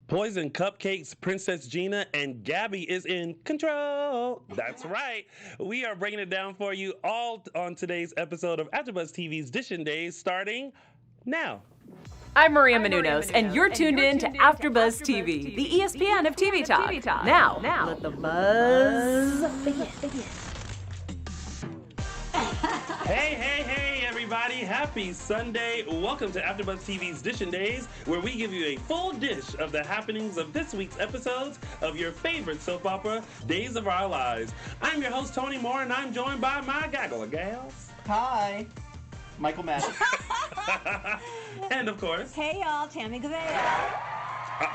Poison Cupcakes, Princess Gina, and Gabby is in control. That's right. We are breaking it down for you all on today's episode of AfterBuzz TV's Dishin Days, starting now. I'm Maria Menounos, and you're tuned in to AfterBuzz TV, the ESPN of TV talk. Now, let the buzz begin. Hey, everybody. Happy Sunday. Welcome to AfterBuzz TV's Dishin Days, where we give you a full dish of the happenings of this week's episodes of your favorite soap opera, Days of Our Lives. I'm your host, Tony Moore, and I'm joined by my gaggle of gals. Hi. Michael Mattes. And, of course... Hey, y'all. Tami Goveia.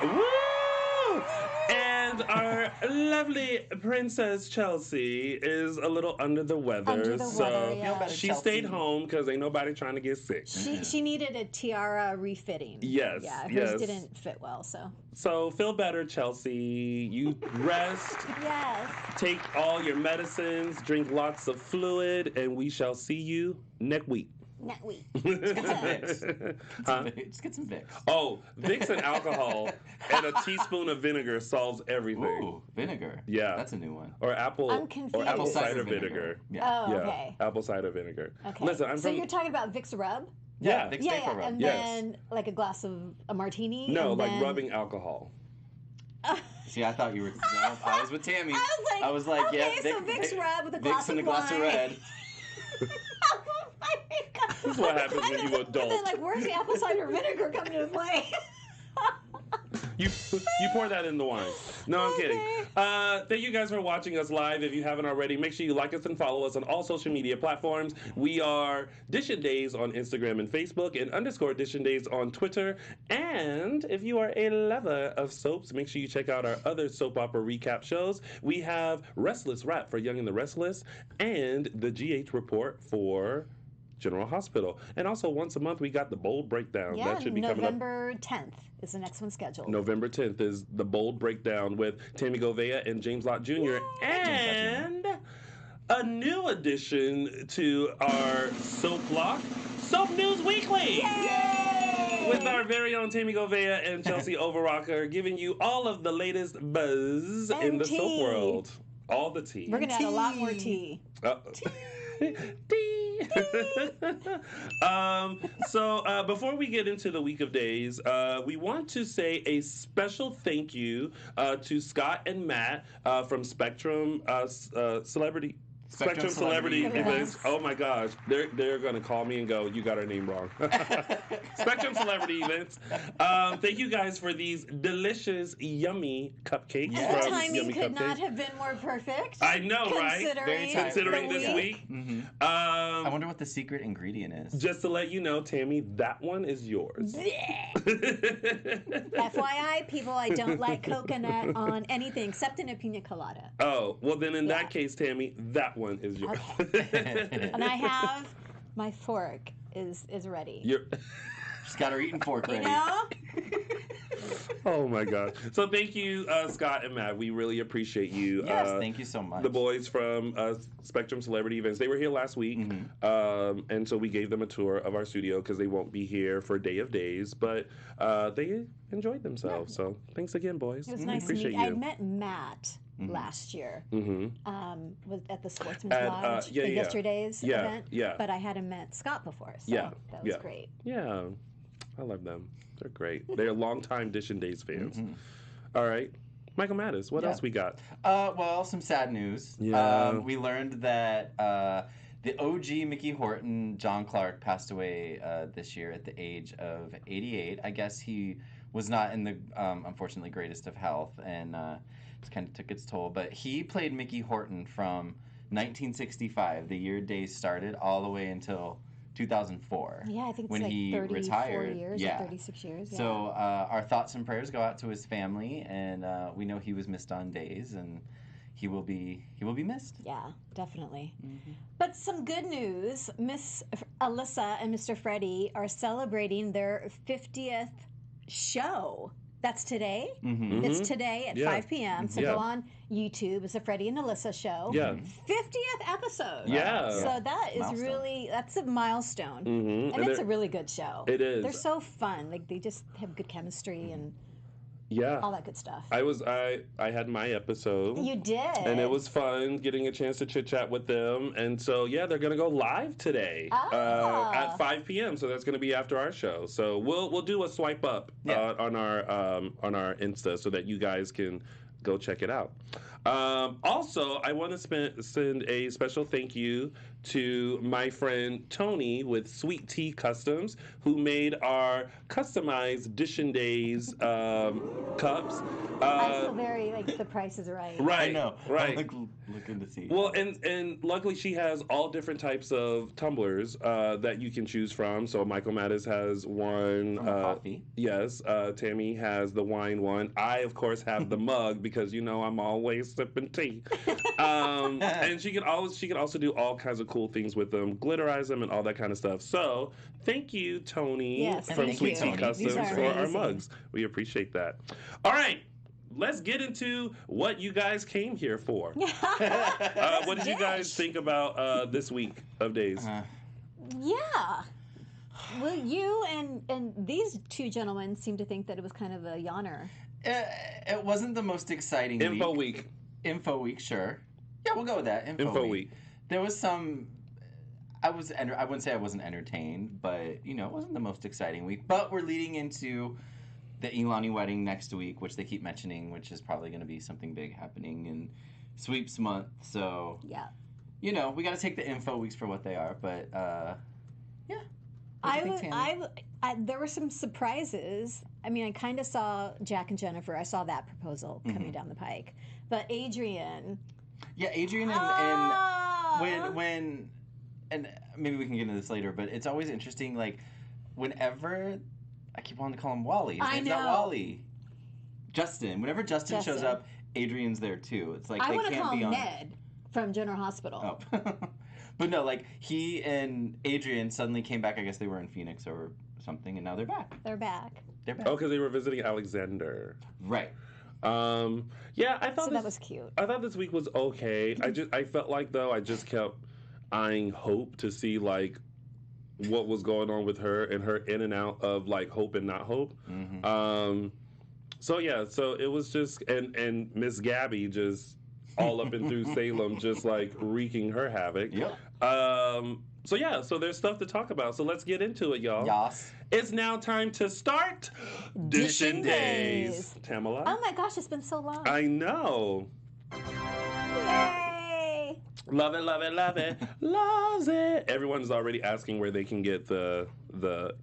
Woo! And our lovely Princess Chelsie is a little under the weather. Yeah. She stayed home because ain't nobody trying to get sick. She needed a tiara refitting. Yes. Yeah, hers didn't fit well, so. So feel better, Chelsie. You rest. Yes. Take all your medicines, drink lots of fluid, and we shall see you next week. Next week. Just get some Vicks. Oh, Vicks and alcohol and a teaspoon of vinegar solves everything. Ooh, vinegar. Yeah. That's a new one. Or apple cider vinegar. Yeah. Oh, okay. Apple cider vinegar. Okay. Listen, so you're talking about Vicks Rub? Yeah. Vicks Vapor Rub. And then like a glass of a martini? No, and like then... rubbing alcohol. See, I thought you were. No, I was with Tami. I was like, yeah. so Vicks Rub with a glass Vicks and of a glass of red. This is what happens when you adult. And then, like, where's the apple cider vinegar coming into play? You pour that in the wine. No, I'm kidding. Thank you guys for watching us live. If you haven't already, make sure you like us and follow us on all social media platforms. We are Dishin Days on Instagram and Facebook, and _Dishin Days on Twitter. And if you are a lover of soaps, make sure you check out our other soap opera recap shows. We have Restless Rap for Young and the Restless, and the GH Report for General Hospital. And also once a month we got the Bold Breakdown. Yeah, that should be coming up. November 10th is the next one scheduled. November 10th is the Bold Breakdown with Tami Goveia and James Lott Jr. And a new addition to our soap block, Soap News Weekly. Yay! With our very own Tami Goveia and Chelsie Overocker, giving you all of the latest buzz and in the tea. soap world. All the tea. We're going to add a lot more tea. Tea. So before we get into the week of days, we want to say a special thank you to Scott and Matt from Spectrum Celebrity Events. Oh my gosh, they're gonna call me and go, "You got our name wrong." Spectrum Celebrity Events. Thank you guys for these delicious, yummy cupcakes. The timing could not have been more perfect. I know, right? Considering this week. Mm-hmm. I wonder what the secret ingredient is. Just to let you know, Tami, that one is yours. FYI, people, I don't like coconut on anything except in a pina colada. Oh, well then in that case, Tami, that one is yours. Okay. And I have my fork is ready. She's got her eating fork ready. You know? Oh my God. So thank you, Scott and Matt. We really appreciate you. Yes, thank you so much. The boys from Spectrum Celebrity Events. They were here last week. Mm-hmm. And so we gave them a tour of our studio because they won't be here for Day of Days. But they enjoyed themselves. Yeah. So thanks again, boys. It was nice to meet you. I met Matt last year was at the Sportsman's Lodge, the Yesterday's event. Yeah. But I hadn't met Scott before, so that was great. Yeah. I love them. They're great. They're longtime Dishin Days fans. Mm-hmm. All right. Michael Mattes, what else we got? Well, some sad news. Yeah. We learned that the OG Mickey Horton, John Clark, passed away this year at the age of 88. I guess he was not in the, unfortunately, greatest of health, and just kind of took its toll. But he played Mickey Horton from 1965, the year Days started, all the way until 2004. Yeah, I think it's when like he 34 retired. years or 36 years. Yeah. So our thoughts and prayers go out to his family, and we know he was missed on Days, and he will be missed. Yeah, definitely. Mm-hmm. But some good news: Miss Alyssa and Mr. Freddie are celebrating their 50th show. That's today. Mm-hmm. It's today at 5 p.m. So go on YouTube. It's a Freddie and Alyssa show. Yeah. 50th episode. Yeah. So that is that's a milestone. Mm-hmm. And it's a really good show. It is. They're so fun. Like they just have good chemistry and Yeah. all that good stuff. I had my episode. You did. And it was fun getting a chance to chit chat with them. And so, yeah, they're going to go live today at 5 p.m. So that's going to be after our show. So we'll do a swipe up on our Insta so that you guys can go check it out. Also, I want to send a special thank you to my friend Tony with Sweet Tea Customs, who made our customized Dishin Days cups. I feel very like the price is right. Right. I know. Right. I'm looking to see. Well, and luckily she has all different types of tumblers that you can choose from. So Michael Mattes has one. Coffee. Yes. Tami has the wine one. I, of course, have the mug because I'm always sipping tea. And she can also do all kinds of cool things with them, glitterize them, and all that kind of stuff. So thank you, Tony, from thank Sweet you, Tea Tony. Customs These are for our amazing. mugs. We appreciate that. All right. Let's get into what you guys came here for. What did you guys think about this week of days? Yeah. Well, you and these two gentlemen seem to think that it was kind of a yawner. It wasn't the most exciting Info week. Info week, sure. Yeah, we'll go with that. Info week. There was some. I wouldn't say I wasn't entertained, but it wasn't the most exciting week. But we're leading into the Ilani wedding next week, which they keep mentioning, which is probably going to be something big happening in sweeps month. So Yeah. we got to take the info weeks for what they are. But yeah. There were some surprises. I mean, I kind of saw Jack and Jennifer. I saw that proposal coming down the pike. But Adrian. Yeah, Adrian and when and maybe we can get into this later, but it's always interesting. Like whenever I keep wanting to call him Wally. His name's not Wally. Justin. Whenever Justin shows up, Adrian's there too. It's like I they want to can't call be him on. Ned from General Hospital. Oh. But no, like he and Adrian suddenly came back. I guess they were in Phoenix or something, and now they're back. They're back. They're back. Oh, because they were visiting Alexander. Right. Yeah, I thought that was cute. I thought this week was okay. I felt like though I just kept eyeing Hope to see like what was going on with her and her in and out of like hope and not hope. Mm-hmm. So it was just and Miss Gabby just all up and through Salem, just like wreaking her havoc. Yep. So there's stuff to talk about. So let's get into it, y'all. Yas. It's now time to start Dishin Days. Tamala. Oh my gosh, it's been so long. I know. Yay! Love it, love it, love it, loves it. Everyone's already asking where they can get the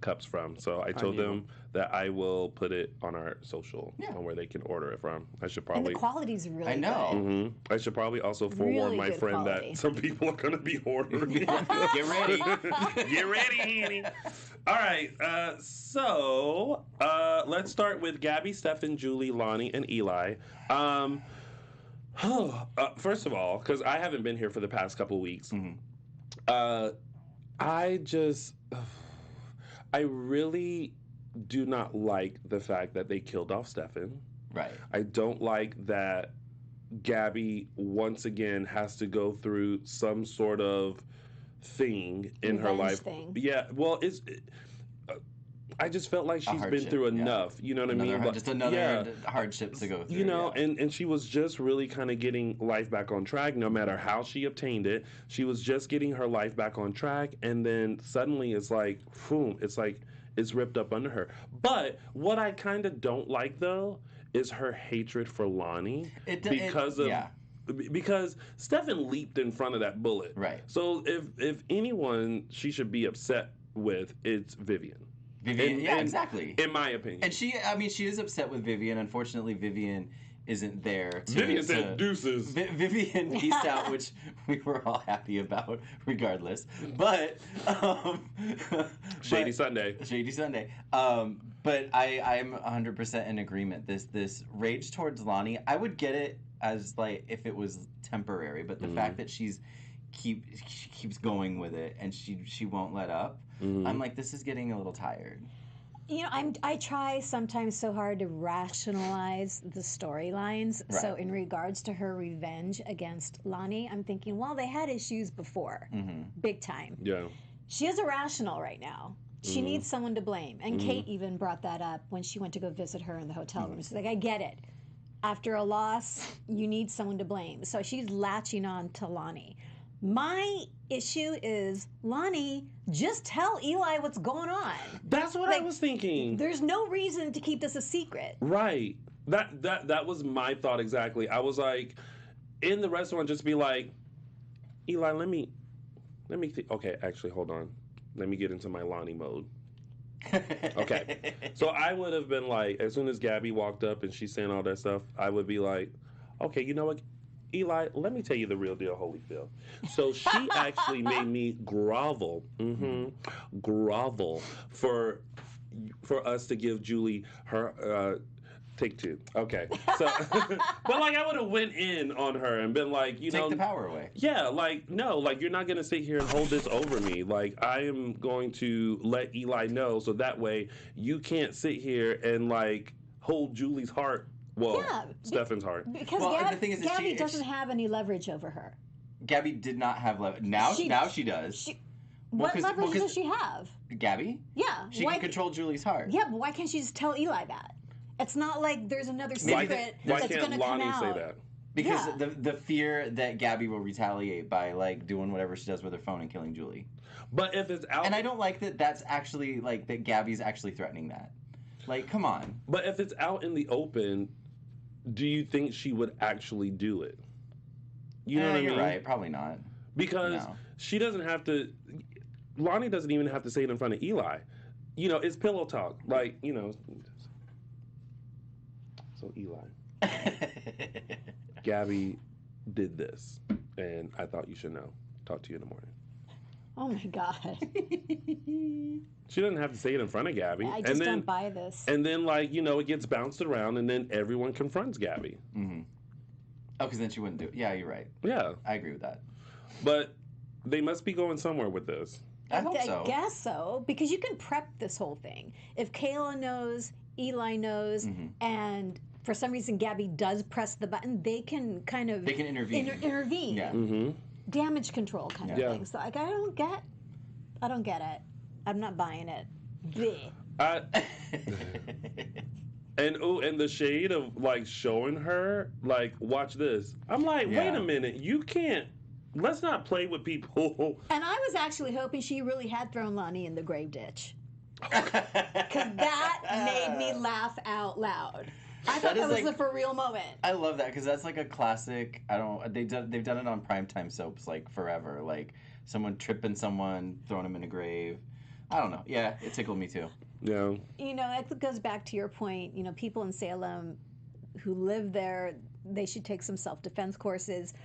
cups from. So I told them that I will put it on our social on where they can order it from. I should And probably. the quality's really I know. good. I should probably also forewarn Really my good friend quality. that some people are going to be ordering. Get ready. Get ready, Henny. All right. So let's start with Gabby, Stefan, Julie, Lonnie, and Eli. First of all, because I haven't been here for the past couple of weeks, I really do not like the fact that they killed off Stefan. Right. I don't like that Gabby once again has to go through some sort of thing in her Revenge life. thing. Yeah, well, I just felt like she's been hardship, through enough. You know what I mean? Just another hardship to go through. You know, and she was just really kind of getting life back on track, no matter how she obtained it. She was just getting her life back on track, and then suddenly it's like, boom, it's ripped up under her. But what I kind of don't like, though, is her hatred for Lonnie because Stefan leaped in front of that bullet. Right. So if anyone she should be upset with, it's Vivian. Vivian, exactly. In my opinion. And she is upset with Vivian. Unfortunately, Vivian isn't there. Vivian said deuces. Vivian peaced out, which we were all happy about, regardless. But Shady Sunday. But I'm 100% in agreement. This rage towards Lonnie, I would get it as like if it was temporary, but the fact that she keeps going with it and she won't let up. I'm like, this is getting a little tired. You know, I try sometimes so hard to rationalize the storylines. Right. So in regards to her revenge against Lonnie, I'm thinking, well, they had issues before, big time. Yeah. She is irrational right now. She needs someone to blame. And Kate even brought that up when she went to go visit her in the hotel room. She's like, I get it. After a loss, you need someone to blame. So she's latching on to Lonnie. My issue is, Lonnie, just tell Eli what's going on. That's what I was thinking. There's no reason to keep this a secret. Right. That was my thought exactly. I was like, in the restaurant, just be like, Eli, let me okay, actually, hold on. Let me get into my Lonnie mode. Okay. So I would have been like, as soon as Gabby walked up and she's saying all that stuff, I would be like, okay, you know what, Eli, let me tell you the real deal, Holyfield. So she actually made me grovel for us to give Julie her take two. Okay. So, but like I would have went in on her and been like, you know, take the power away. Yeah, like no, like you're not gonna sit here and hold this over me. Like I am going to let Eli know, so that way you can't sit here and like hold Julie's heart. Well, Stefan's heart. Because the thing is Gabby doesn't have any leverage over her. Gabby did not have leverage. Now she does. What leverage does she have? Gabby? Yeah. She can control Julie's heart. Yeah, but why can't she just tell Eli that? It's not like there's another secret that's going to come out. Why can't Lonnie say that? Because the fear that Gabby will retaliate by like doing whatever she does with her phone and killing Julie. But if it's out, and I don't like that. That's actually like that. Gabby's actually threatening that. Like, come on. But if it's out in the open, do you think she would actually do it? You know what I mean? You're right. Probably not. Because she doesn't have to. Lonnie doesn't even have to say it in front of Eli. You know, it's pillow talk. Like, you know. So Eli, Gabby did this, and I thought you should know. Talk to you in the morning. Oh my God. She doesn't have to say it in front of Gabby. I just don't buy this. And then, like, you know, it gets bounced around, and then everyone confronts Gabby. Mm-hmm. Oh, because then she wouldn't do it. Yeah, you're right. Yeah. I agree with that. But they must be going somewhere with this. I hope so. I guess so, because you can prep this whole thing. If Kayla knows, Eli knows, and for some reason Gabby does press the button, they can kind of... They can intervene. Intervene. Yeah. Mm-hmm. Damage control kind of thing. So, like, I don't get it. I'm not buying it. Blech. And the shade of, like, showing her, like, watch this. I'm like, wait a minute. You can't... Let's not play with people. And I was actually hoping she really had thrown Lonnie in the grave ditch. Because that made me laugh out loud. I thought that was a for real moment. I love that because that's like a classic. They've done it on primetime soaps like forever. Like someone tripping someone, throwing them in a grave. I don't know. Yeah, it tickled me too. Yeah. You know, it goes back to your point. You know, people in Salem who live there, they should take some self-defense courses.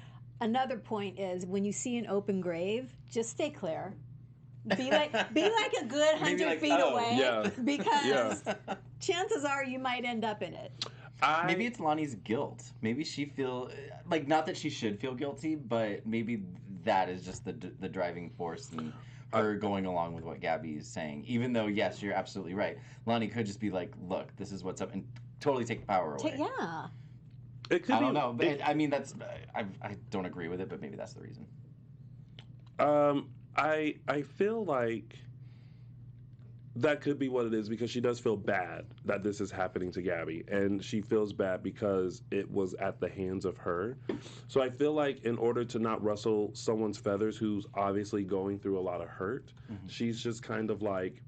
Another point is when you see an open grave, just stay clear. Be like a good 100 feet away because chances are you might end up in it. Maybe it's Lonnie's guilt. Maybe she like not that she should feel guilty, but maybe that is just the driving force and her going along with what Gabby is saying. Even though yes, you're absolutely right. Lonnie could just be like, "Look, this is what's up," and totally take the power away. Yeah. It could I don't know. But I mean, that's I don't agree with it, but maybe that's the reason. I feel like that could be what it is because she does feel bad that this is happening to Gabby, and she feels bad because it was at the hands of her. So I feel like in order to not rustle someone's feathers who's obviously going through a lot of hurt, she's just kind of like,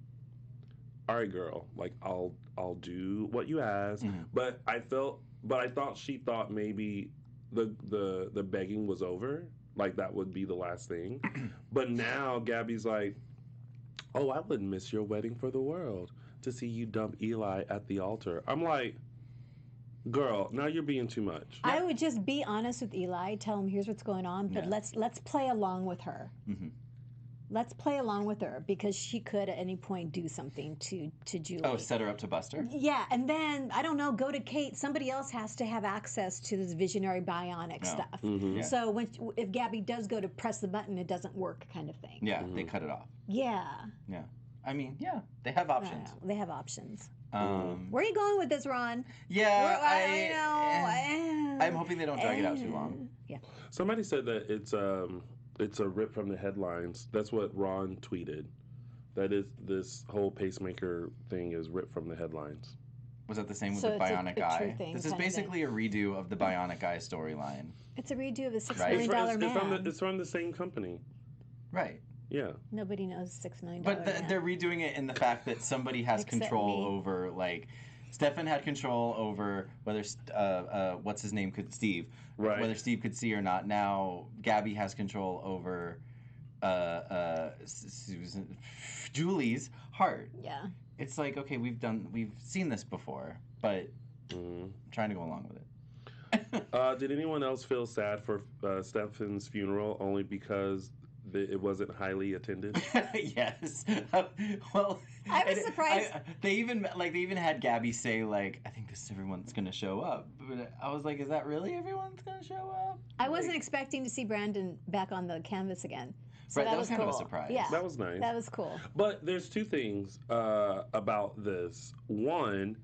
all right, girl, like I'll do what you ask. But I thought she thought maybe the begging was over. Like, that would be the last thing. But now Gabby's like, oh, I wouldn't miss your wedding for the world to see you dump Eli at the altar. I'm like, girl, now you're being too much. I would just be honest with Eli, tell him here's what's going on, but let's play along with her. Let's play along with her because she could at any point do something to Julie. Oh, set her up to bust her? Yeah, and then, I don't know, go to Kate. Somebody else has to have access to this visionary bionic stuff. Yeah. So if Gabby does go to press the button, it doesn't work kind of thing. Yeah, they cut it off. Yeah. Yeah. I mean, yeah, they have options. They have options. Where are you going with this, Ron? Yeah, I'm hoping they don't drag it out too long. Yeah. Somebody said that it's a rip from the headlines. That's what Ron tweeted. That is, this whole pacemaker thing is ripped from the headlines. Was that the same with So the it's a Bionic true Eye? thing This is kind of basically a redo of the Bionic Eye storyline. It's a redo of the $6 Right. million dollar man. It's from the same company. Right. Yeah. Nobody knows $6 million But man. they're redoing it in the fact that somebody has Except control me. over, like, Stefan had control over whether, what's his name, Steve. Right. Whether Steve could see or not. Now, Gabby has control over Susan, Julie's heart. Yeah. It's like, okay, we've seen this before, but I'm trying to go along with it. Did anyone else feel sad for Stefan's funeral only because it wasn't highly attended? Yes. Well, I was surprised. They even had Gabby say, like, I think everyone's gonna show up. But I was like, is that really everyone's gonna show up? I wasn't expecting to see Brandon back on the canvas again. So Right, that was kind cool. of a surprise. Yeah. That was nice. That was cool. But there's two things about this. One,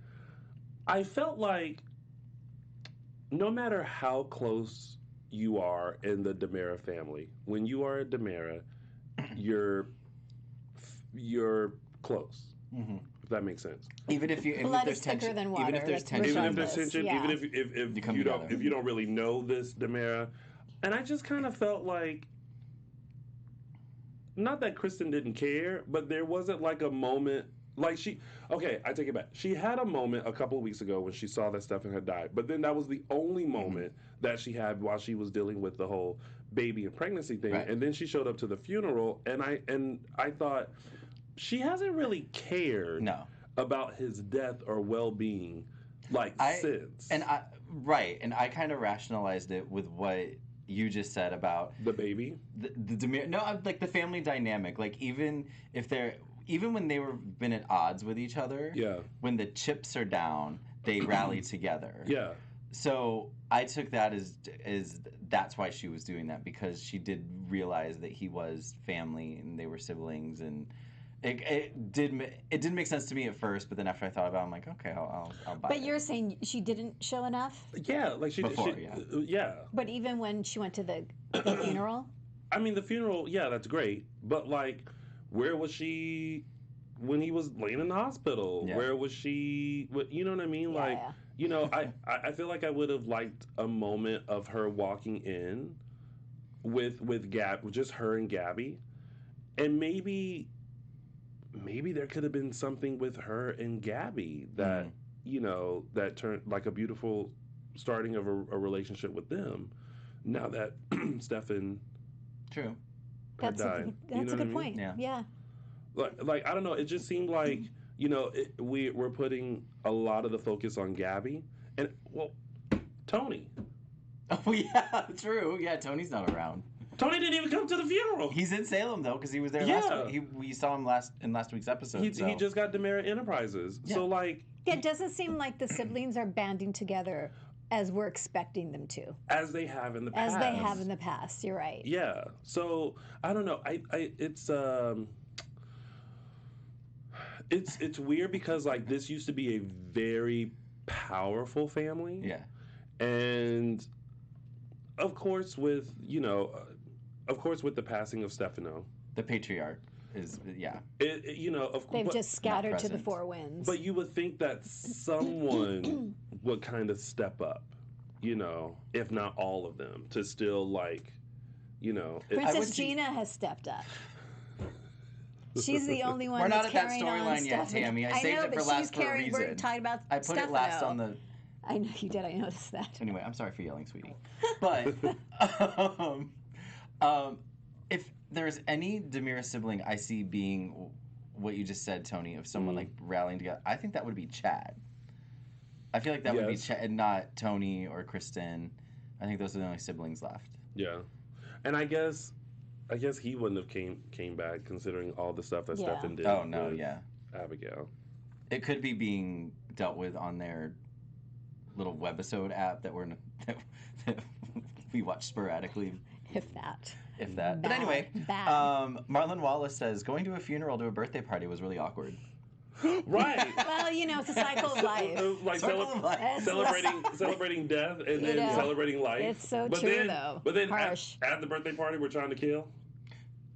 I felt like no matter how close you are in the DiMera family, when you are a DiMera, you're close. Mm-hmm. If that makes sense. Even if Blood there's is thicker tension, than water. even if there's That's tension, Even if there's regardless, tension, yeah. even if You come you don't together. if you don't really know this DiMera, and I just kind of felt like, not that Kristen didn't care, but there wasn't like a moment like I take it back. She had a moment a couple of weeks ago when she saw that Stefan had died, but then that was the only moment that she had while she was dealing with the whole baby and pregnancy thing. Right. And then she showed up to the funeral, and I thought she hasn't really cared about his death or well-being since. And I kind of rationalized it with what you just said about the baby. Like the family dynamic. Like even when they were been at odds with each other, when the chips are down, they rally together. Yeah. So I took that as that's why she was doing that, because she did realize that he was family and they were siblings, and it didn't make sense to me at first, but then after I thought about it, I'm like, okay, I'll buy it. But you're saying she didn't show enough? Yeah, like she yeah. But even when she went to the funeral? I mean, the funeral, yeah, that's great. But like, where was she when he was laying in the hospital? Yeah. Where was she? You know what I mean? Yeah, like, yeah. you know, I feel like I would have liked a moment of her walking in with just her and Gabby, and maybe there could have been something with her and Gabby that you know, that turned like a beautiful starting of a relationship with them. Now that Stefan True. had died. You know That's what a I good mean? point. Yeah. Yeah. Like I don't know. It just seemed like, you know, we're putting a lot of the focus on Gabby and Tony. Oh yeah, true. Yeah, Tony's not around. Tony didn't even come to the funeral. He's in Salem though, because he was there last week. We saw him in last week's episode. He just got DiMera Enterprises. Yeah. So like, Yeah, it doesn't seem like the siblings are banding together as we're expecting them to. as they have in the past. As they have in the past. You're right. Yeah. So I don't know. It's weird because like this used to be a very powerful family. Yeah. And of course with the passing of Stefano, The patriarch is They've just scattered to the present. four winds. but you would think that someone would kind of step up, you know, if not all of them, to still like, you know. Princess Gina has stepped up. She's the only one We're not that's at that carrying on storyline yet, Stephanie. Tammy. I saved know, it for but last she's for a carrying, reason. We're talking about I put it last on the. I know you did. I noticed that. Anyway, I'm sorry for yelling, sweetie. But if there's any DiMera sibling I see being what you just said, Tony, of someone like rallying together, I think that would be Chad. I feel like that would be Chad, and not Tony or Kristen. I think those are the only siblings left. Yeah, and I guess he wouldn't have came back considering all the stuff that Stefan did. Oh no, with yeah. Abigail. It could be being dealt with on their little webisode app that we watch sporadically. If that. But Bad. anyway, Bad. Marlon Wallace says going to a funeral to a birthday party was really awkward. Right. Well, you know, it's a cycle of life. Like Circle of life. celebrating death and You then know, celebrating life. it's so true, though. But then Harsh. at the birthday party, we're trying to kill.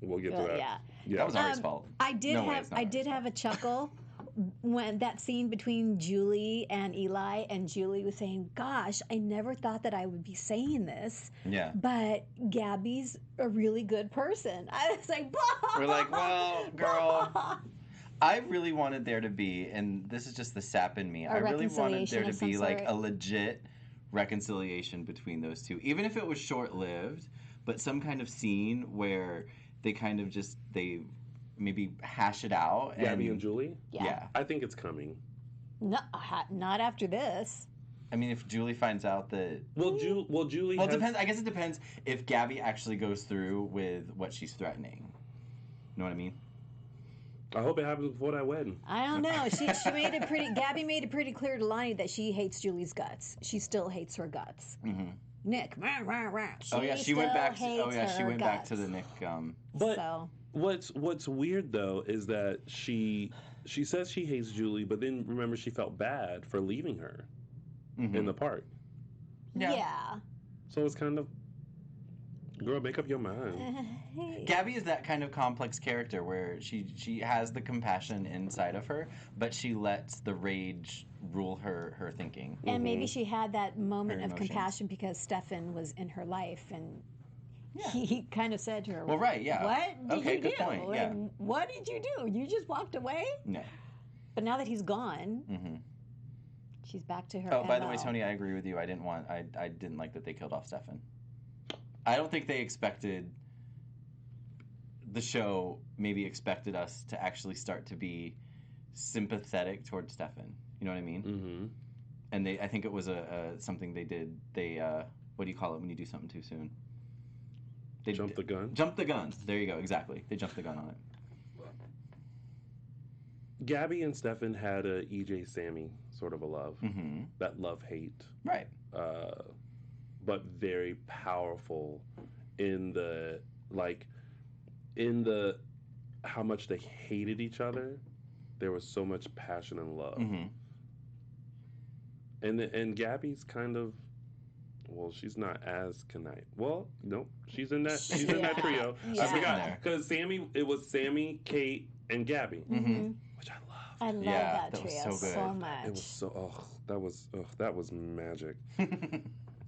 We'll get to that. Yeah. That was Ari's fault. I did have a chuckle when that scene between Julie and Eli, and Julie was saying, "Gosh, I never thought that I would be saying this." Yeah. But Gabby's a really good person. I was like, We're like, well, girl. I really wanted there to be, and this is just the sap in me. I really wanted there to be like a legit reconciliation between those two, even if it was short-lived, but some kind of scene where they kind of just they maybe hash it out. Gabby and Julie? Yeah. I think it's coming. No, not after this. I mean, if Julie finds out that... Julie Well, it depends. I guess it depends if Gabby actually goes through with what she's threatening. You know what I mean? I hope it happens before that wedding. I don't know. She made it pretty... Gabby made it pretty clear to Lonnie that she hates Julie's guts. She still hates her guts. Mm-hmm. Nick, rah, rah, rah. She went back to the Nick... But what's weird, though, is that she says she hates Julie, but then, remember, she felt bad for leaving her in the park. Yeah. So it's kind of... Girl, make up your mind. Gabby is that kind of complex character where she has the compassion inside of her, but she lets the rage rule her thinking. And maybe she had that moment of compassion because Stefan was in her life, and he kind of said to her, "Well, right, yeah. What did you good do? point. Yeah. And what did you do? You just walked away?" No. But now that he's gone, she's back to her. Oh, by the way, Tony, I agree with you. I didn't like that they killed off Stefan. I don't think they expected the show. Maybe expected us to actually start to be sympathetic towards Stefan. You know what I mean? Mm-hmm. And I think it was something they did. They what do you call it when you do something too soon? They jumped the gun. Jumped the gun. There you go. Exactly. They jumped the gun on it. Gabby and Stefan had a EJ Sammy sort of a love. Mm-hmm. That love-hate. Right. But very powerful in the how much they hated each other. There was so much passion and love. Mm-hmm. And Gabby's kind of, well, she's not as conniving. Well, no, she's in that that trio. Yeah. I forgot because it was Sammy, Kate, and Gabby, which I love. I love that trio so much. It was so that was magic.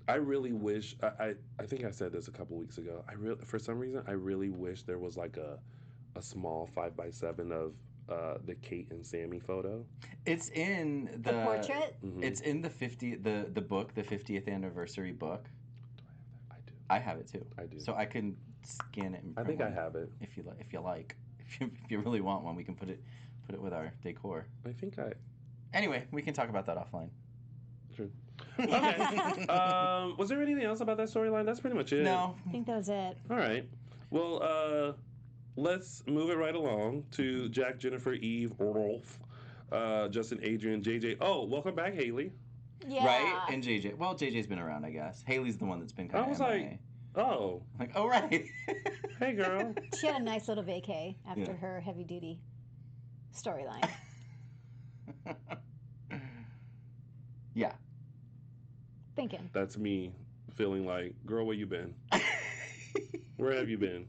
I really wish I think I said this a couple weeks ago. For some reason I really wish there was like a small 5x7 of the Kate and Sammy photo. It's in the portrait. Mm-hmm. It's in the book, the 50th anniversary book. Do I have that? I do. I have it too. I do. So I can scan it. And I think I have it. If you like, if you really want one, we can put it with our decor. I think Anyway, we can talk about that offline. Sure. Okay. Was there anything else about that storyline? That's pretty much it. No. I think that was it. All right. Well, let's move it right along to Jack, Jennifer, Eve, Rolf, Justin, Adrian, JJ. Oh, welcome back, Haley. Yeah. Right? And JJ. Well, JJ's been around, I guess. Haley's the one that's been kind of MIA. Oh. Like, oh, right. Hey, girl. She had a nice little vacay after her heavy-duty storyline. Yeah. Thinking. That's me feeling like, girl, where you been? Where have you been?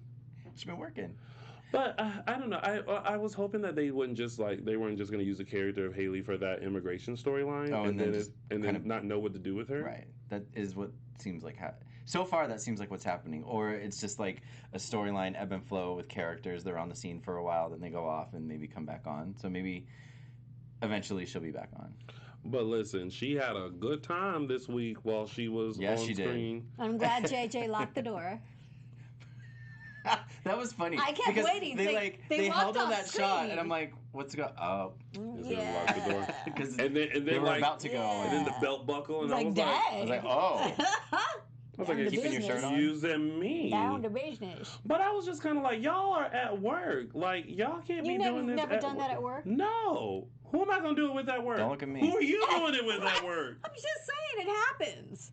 She's been working. But I don't know. I was hoping that they weren't just going to use the character of Haley for that immigration storyline, and then not know what to do with her. Right. That is what seems like. So far, that seems like what's happening. Or it's just like a storyline ebb and flow with characters. They're on the scene for a while, then they go off and maybe come back on. So maybe eventually she'll be back on. But listen, she had a good time this week while she was on screen. Did. I'm glad JJ locked the door. That was funny. I kept waiting. They held on that screen. shot, and I'm like, "What's going? Oh, lock the door." Because and then they were about to go, and then the belt buckle, and I was like, "Oh." I was like, keeping your shirt on? Using me. Down to business. But I was just kind of like, y'all are at work. Like, y'all can't be doing this. You've never done that at work? No. Who am I going to do it with at work? Don't look at me. Who are you doing it with at work? I'm just saying, it happens.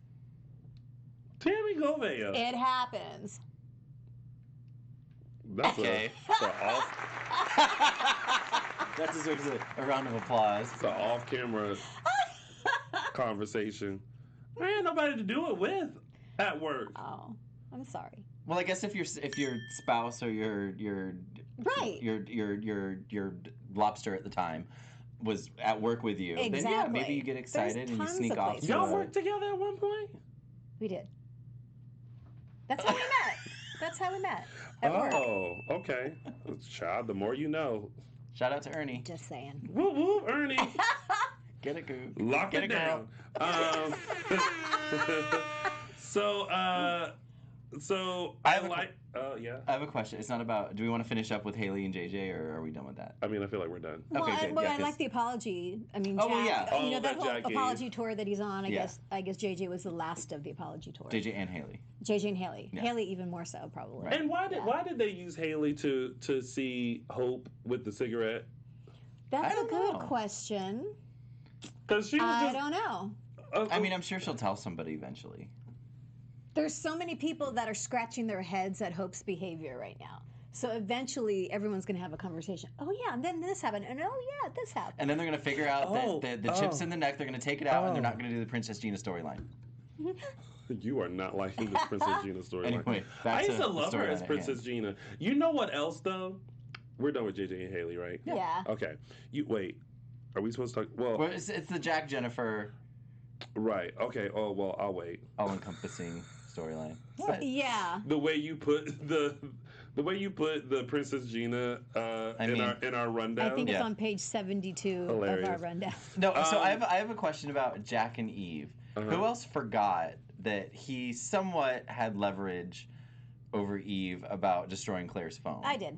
Tami Goveia. It happens. That's okay. That deserves a round of applause. It's an off-camera conversation. I ain't nobody to do it with at work. Oh, I'm sorry. Well, I guess if your spouse or your Right. your lobster at the time was at work with you, then yeah, Exactly. maybe you get excited There's and you tons sneak of off. places. Y'all worked together at one point? We did. That's how we met. That's how we met. At work. Oh, okay. Child, the more you know. Shout out to Ernie. Just saying. Woo woo, Ernie. Get it, Goog. Lock Get it it, down. girl. So I have a like. Yeah. I have a question. It's not about. Do we want to finish up with Haley and JJ, or are we done with that? I mean, I feel like we're done. Well, Okay, good. I Yeah, 'cause- like the apology. I mean, Oh, Jack, well, yeah. you know, Oh, that that whole Jack gave. apology tour that he's on. Yeah. I guess JJ was the last of the apology tour. JJ and Haley. JJ and Haley. Yeah. Haley even more so, probably. Right. And why did they use Haley to see Hope with the cigarette? That's I a don't good know. question. Because she was I just. don't know. I mean, I'm sure she'll tell somebody eventually. There's so many people that are scratching their heads at Hope's behavior right now. So eventually, everyone's going to have a conversation. Oh yeah, and then this happened, and oh yeah, this happened. And then they're going to figure out that the chips in the neck, they're going to take it out, and they're not going to do the Princess Gina storyline. You are not liking this Princess Gina storyline. Anyway, I back used to to the love her storyline as at Princess hand. Gina. You know what else though? We're done with JJ and Haley, right? Yeah. Okay. You wait. Are we supposed to talk? Well, Well, it's the Jack Jennifer right. Okay. Oh well, I'll wait. all-encompassing storyline. Yeah. The way you put the Princess Gina in our rundown. I think it's Yeah. on page 72 of Hilarious. our rundown. No, so I have a question about Jack and Eve. Who else forgot that he somewhat had leverage over Eve about destroying Claire's phone? I did.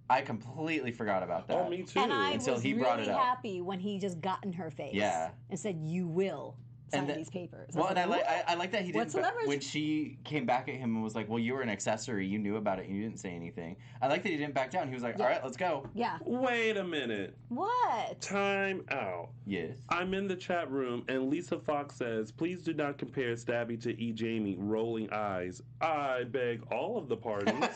I completely forgot about that. Oh, me too. And I Until was he brought really it up. happy when he just got in her face. Yeah. And said, "You will sign And the- these papers." Well, was and I like, like that he didn't. What's the leverage? When she came back at him and was like, "Well, you were an accessory. You knew about it, and you didn't say anything." I like that he didn't back down. He was like, Yeah. "All right, let's go." Yeah. Wait a minute. What? Time out. Yes. I'm in the chat room and Lisa Fox says, "Please do not compare Stabby to E. Jamie." Rolling eyes. I beg all of the pardons.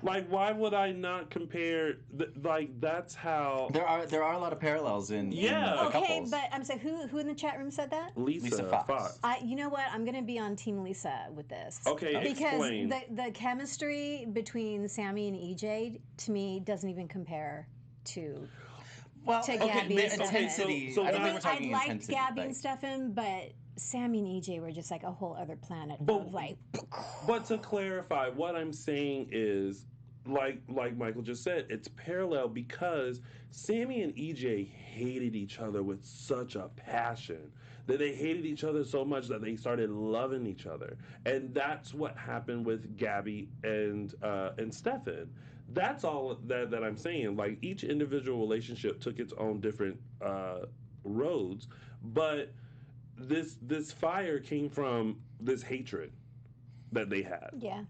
Like, why would I not compare? Like, that's how There are a lot of parallels in Yeah. the Okay, couples. but I'm sorry. Who in the chat room said that? Lisa Fox. Fox. You know what? I'm gonna be on Team Lisa with this. Okay, Because explain. the chemistry between Sammy and EJ to me doesn't even compare to. well, to okay, Gabby the and Stefan. intensity. So I don't why- think we're talking I liked intensity. Gabby like- and Stefan, but Sammy and EJ were just like a whole other planet But- of like. But to clarify, what I'm saying is, like Michael just said, it's parallel because Sammy and EJ hated each other with such a passion that they hated each other so much that they started loving each other, and that's what happened with Gabby and Stefan. That's all that I'm saying. Like, each individual relationship took its own different roads, but this fire came from this hatred that they had. Yeah.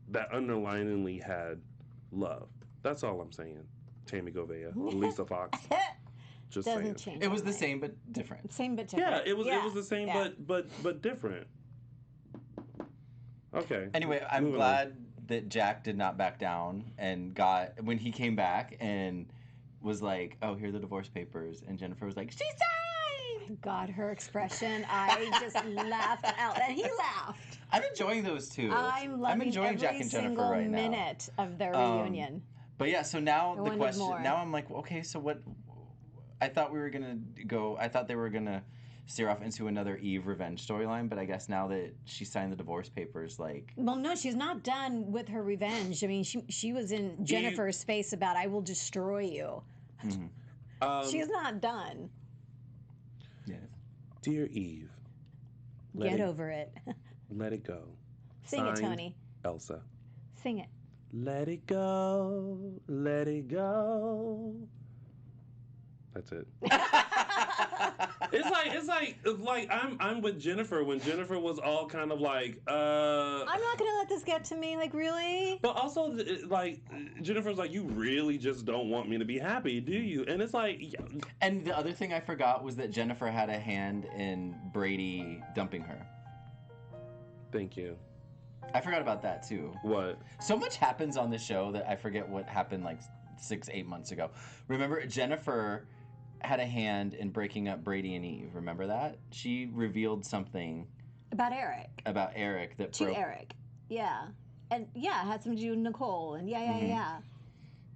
That underliningly had love. That's all I'm saying. Tami Goveia, Lisa Fox. Just Doesn't saying. change. It was the my mind. same but different. Same but Yeah, different. it was the same, yeah. but different. Okay. Anyway, I'm Moving glad that Jack did not back down and got when he came back and was like, "Oh, here are the divorce papers," and Jennifer was like, "She signed." God, her expression, I just laughed out, and he laughed. I'm enjoying those two. I'm loving enjoying every Jack and Jennifer single right now. minute of their Um, reunion. But yeah, so now the wanted question. more. Now I'm like, okay, so what? I thought we were gonna go. I thought they were gonna steer off into another Eve revenge storyline, but I guess now that she signed the divorce papers, like, Well, no, she's not done with her revenge. I mean, she was in Jennifer's face about "I will destroy you." She's not done. yeah. Dear Eve, Get over it. let it go. Sing it, Signed, Tony. Elsa. Sing it. Let it go. Let it go. That's it. It's like I'm with Jennifer when Jennifer was all kind of like I'm not gonna let this get to me. Like, really? but also like Jennifer's like, you really just don't want me to be happy, do you? And it's like, yeah, And the other thing I forgot was that Jennifer had a hand in Brady dumping her. thank you. I forgot about that too. What? So much happens on the show that I forget what happened like 6-8 months ago. Remember, Jennifer had a hand in breaking up Brady and Eve. Remember that? She revealed something About Eric. about Eric that To broke. Eric. Yeah. And yeah, had something to do with Nicole. And yeah.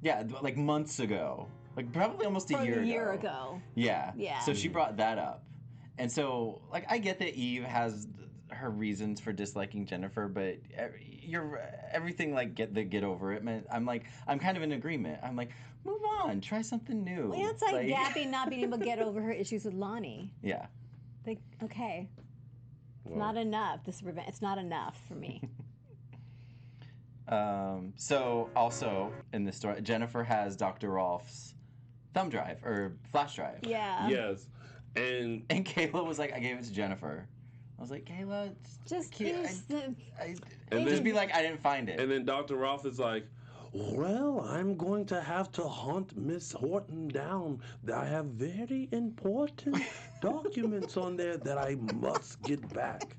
Yeah, like months ago. Like probably almost a year ago. Yeah. Yeah. So she brought that up. And so, like, I get that Eve has her reasons for disliking Jennifer, but everything like get over it. Man, I'm kind of in agreement. I'm like, move on, try something new. Well, it's like Gabby not being able to get over her issues with Lonnie. Yeah. Like, okay, it's not enough. It's not enough for me. So also in this story, Jennifer has Dr. Rolf's thumb drive or flash drive. Yeah. Yes, and Kayla was like, I gave it to Jennifer. I was like, Kayla, just use the. And just be like, I didn't find it. And then Dr. Rolf is like, well, I'm going to have to hunt Miss Horton down. I have very important documents on there that I must get back.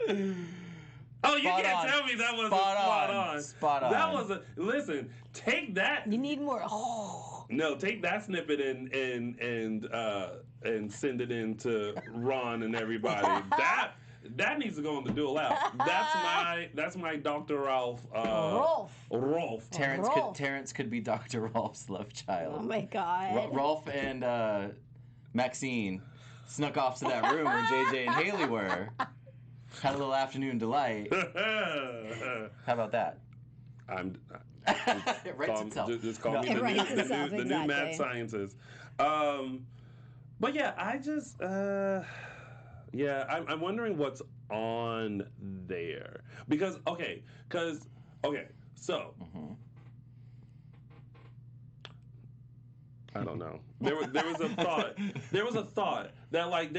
Oh, you can't tell me that wasn't spot on. Spot on. That wasn't. Listen, take that. You need more. Oh. No, take that snippet and send it in to Ron and everybody. That needs to go on the dual app. That's my Dr. Rolf. Rolf. Terrence could be Dr. Rolf's love child. Oh my God. Rolf and Maxine snuck off to that room where JJ and Haley were. Had a little afternoon delight. How about that? It writes itself. Just call me the new mad scientist. But yeah, I'm wondering what's on there because so I don't know. There was a thought. There was a thought that like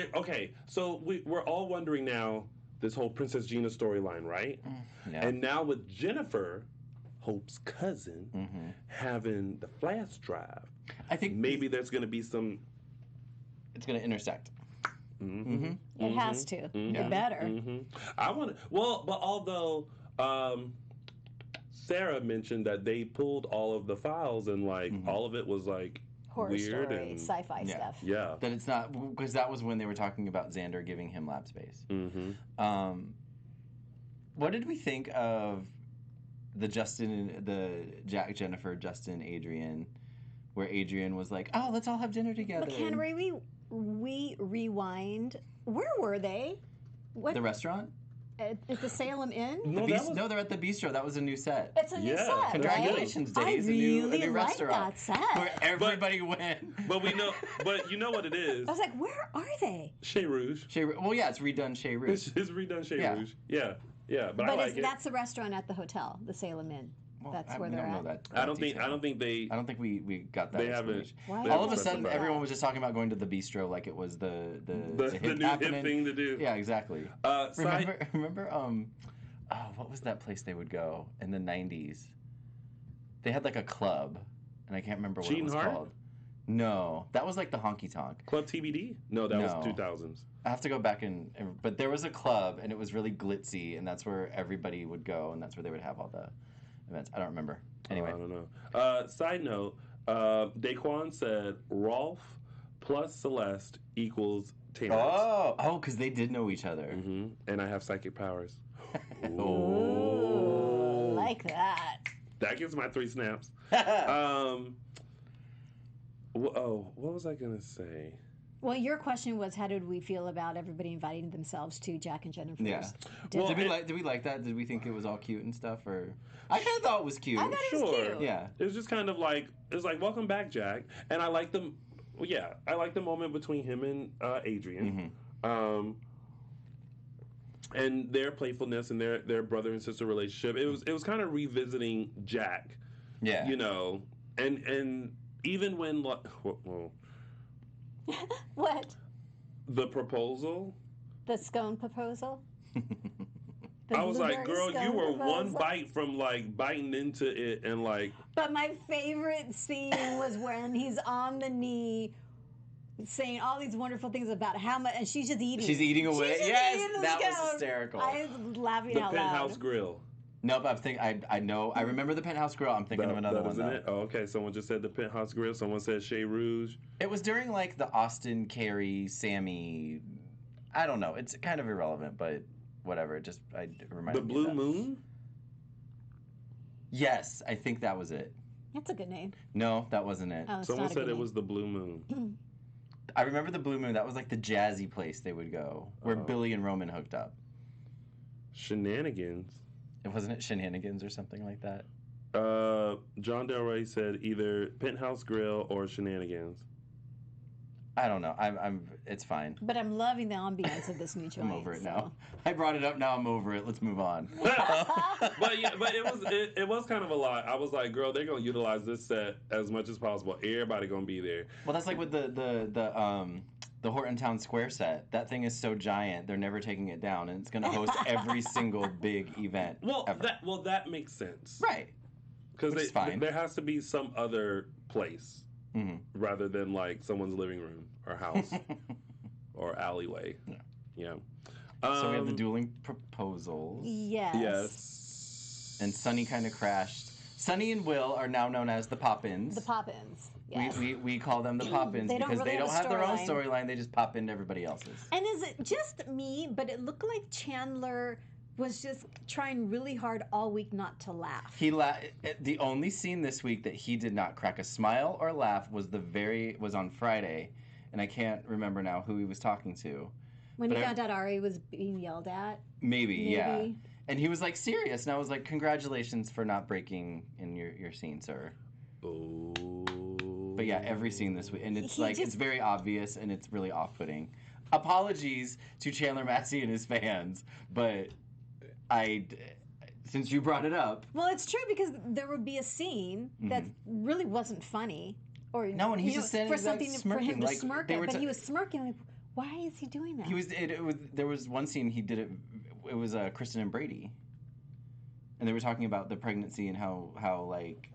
so we're all wondering now this whole Princess Gina storyline, right? Yeah. And now with Jennifer, Hope's cousin, having the flash drive, I think maybe there's going to be some. It's going to intersect. It has to. It better. I want to. Well, but although Sarah mentioned that they pulled all of the files and like all of it was like horror weird story, and sci-fi stuff. Yeah. That it's not because that was when they were talking about Xander giving him lab space. What did we think of the Jack, Jennifer, Justin, Adrian, where Adrian was like, "Oh, let's all have dinner together." But can we rewind? Where were they? What? The restaurant? At the Salem Inn? No, they're at the bistro. That was a new set. It's a new set, Congratulations, right? Days. I really a new like restaurant that set. where everybody went. But you know what it is. I was like, where are they? Chez Rouge. Well, yeah, it's redone Chez Rouge. It's redone Chez Rouge. Yeah, but I like it. That's the restaurant at the hotel, the Salem Inn. Well, that's where they're at. I don't think we got that. They haven't. All of a sudden, everyone was just talking about going to the bistro like it was the new hip thing to do. Yeah, exactly. Remember what was that place they would go in the 90s? They had like a club, and I can't remember what it was called. No, that was like the honky tonk. Club TBD? No, that was 2000s. I have to go back but there was a club, and it was really glitzy, and that's where everybody would go, and that's where they would have all the events. I don't remember. Anyway. I don't know. Side note, Daquan said Rolf plus Celeste equals Terrence. Oh, because they did know each other. And I have psychic powers. Ooh, like that. That gets my 3 snaps. What was I going to say? Well, your question was, how did we feel about everybody inviting themselves to Jack and Jennifer's dinner? Well, did we like that? Did we think it was all cute and stuff? Or I kind of thought it was cute. I thought it was cute. Yeah. It was just kind of like, it was like, welcome back, Jack. And I like them. Well, yeah, I like the moment between him and Adrian. And their playfulness and their brother and sister relationship. It was kind of revisiting Jack. Yeah. You know, and even when What? The proposal? The scone proposal? I was like, girl, you were one bite from like biting into it and like. But my favorite scene was when he's on the knee saying all these wonderful things about how much, and she's just eating. She's eating away. Yes, that was hysterical. I was laughing out loud. The Penthouse Grill. Nope, I know. I remember the Penthouse Grill. I'm thinking of another one, though. Oh, okay. Someone just said the Penthouse Grill. Someone said Chez Rouge. It was during, like, the Austin, Carrie, Sammy... I don't know. It's kind of irrelevant, but whatever. It just... I reminded The me Blue of that. Moon? Yes, I think that was it. That's a good name. No, that wasn't it. Oh, it's Someone not a said good it name. was the Blue Moon. I remember the Blue Moon. That was like the jazzy place they would go, where Billy and Roman hooked up. Shenanigans. It wasn't it Shenanigans or something like that. John Del Rey said either Penthouse Grill or Shenanigans. I don't know. It's fine. But I'm loving the ambiance of this new joint. I'm over it now. I brought it up. Now I'm over it. Let's move on. but it was kind of a lot. I was like, girl, they're gonna utilize this set as much as possible. Everybody gonna be there. Well, that's like with the Horton Town Square set. That thing is so giant. They're never taking it down, and it's gonna host every single big event. Well, that makes sense, right? Because there has to be some other place. Mm-hmm. Rather than like someone's living room or house or alleyway. Yeah. So we have the dueling proposals. Yes. Yes. And Sunny kind of crashed. Sunny and Will are now known as the Pop-Ins. The Pop-Ins. Yes. We call them the Pop-Ins They don't because really they don't have have a their own storyline. storyline. They just pop into everybody else's. And is it just me, but it looked like Chandler was just trying really hard all week not to laugh. The only scene this week that he did not crack a smile or laugh was on Friday, and I can't remember now who he was talking to. When he found out Ari was being yelled at. Maybe, yeah. And he was like serious, and I was like, congratulations for not breaking in your scene, sir. Oh. But yeah, every scene this week, and it's it's very obvious, and it's really off-putting. Apologies to Chandler Massey and his fans, but since you brought it up. Well, it's true because there would be a scene that really wasn't funny, or no, and he's just standing for something smirking, for him to like, smirk at, but he was smirking. Like, why is he doing that? There was one scene he did it. It was Kristen and Brady, and they were talking about the pregnancy and how like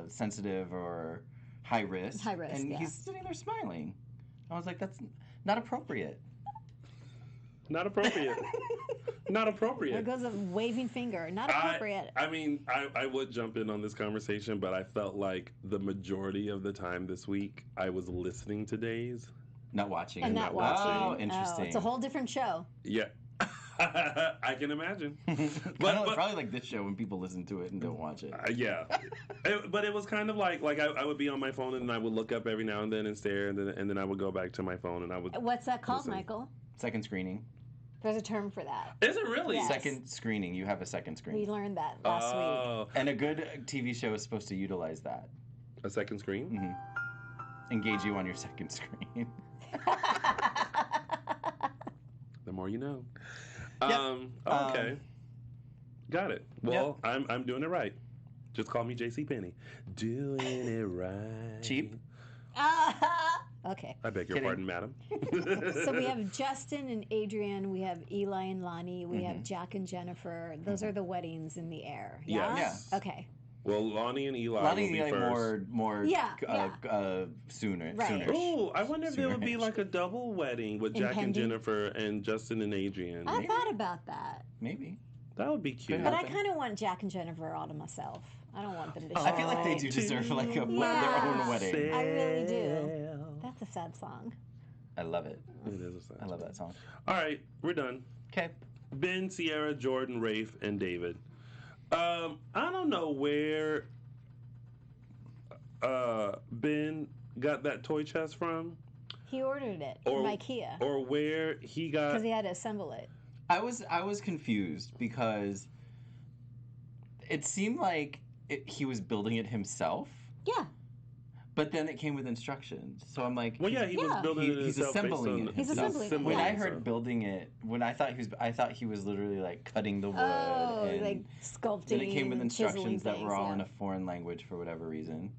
sensitive or high risk. High risk, and he's sitting there smiling. I was like, that's not appropriate. Not appropriate. Not appropriate. There goes a waving finger. Not appropriate. I mean, I would jump in on this conversation, but I felt like the majority of the time this week I was listening to Days. Not watching. And not watching. Oh, interesting. It's a whole different show. Yeah. I can imagine. But probably like this show when people listen to it and don't watch it. Yeah. But it was kind of like I would be on my phone and I would look up every now and then and stare and then I would go back to my phone and I would. What's that called, listen. Michael? Second screening. There's a term for that. Is it really? Yes. Second screening. You have a second screen. We learned that last week. And a good TV show is supposed to utilize that. A second screen? Mm-hmm. Engage you on your second screen. The more you know. Yep. Okay. Got it. Well, yep. I'm doing it right. Just call me JCPenney. Doing it right. Cheap. Okay. I beg your pardon, madam. So we have Justin and Adrian. We have Eli and Lonnie. We have Jack and Jennifer. Those are the weddings in the air. Yeah. Yes. Okay. Well, Lonnie and Eli Lonnie will be and Eli first. Sooner. Right. Sooner. Oh, I wonder if there would be like a double wedding with Jack and Jennifer and Justin and Adrian. I thought about that. Maybe. That would be cute. But I kind of want Jack and Jennifer all to myself. I don't want them to share. I feel like they do deserve like their own wedding. I really do. That's a sad song. I love it. It is a sad I love that song. All right, we're done. Okay. Ben, Sierra, Jordan, Rafe, and David. I don't know where Ben got that toy chest from. He ordered it from IKEA. Or where he got... Because he had to assemble it. I was confused because it seemed like he was building it himself. Yeah. But then it came with instructions. So I'm like... Well, yeah, he was building it He's himself. assembling it. He's assembling it. When I heard building it, I thought he was literally like cutting the wood. And like sculpting. Then it came with instructions that were all in a a foreign language for whatever reason.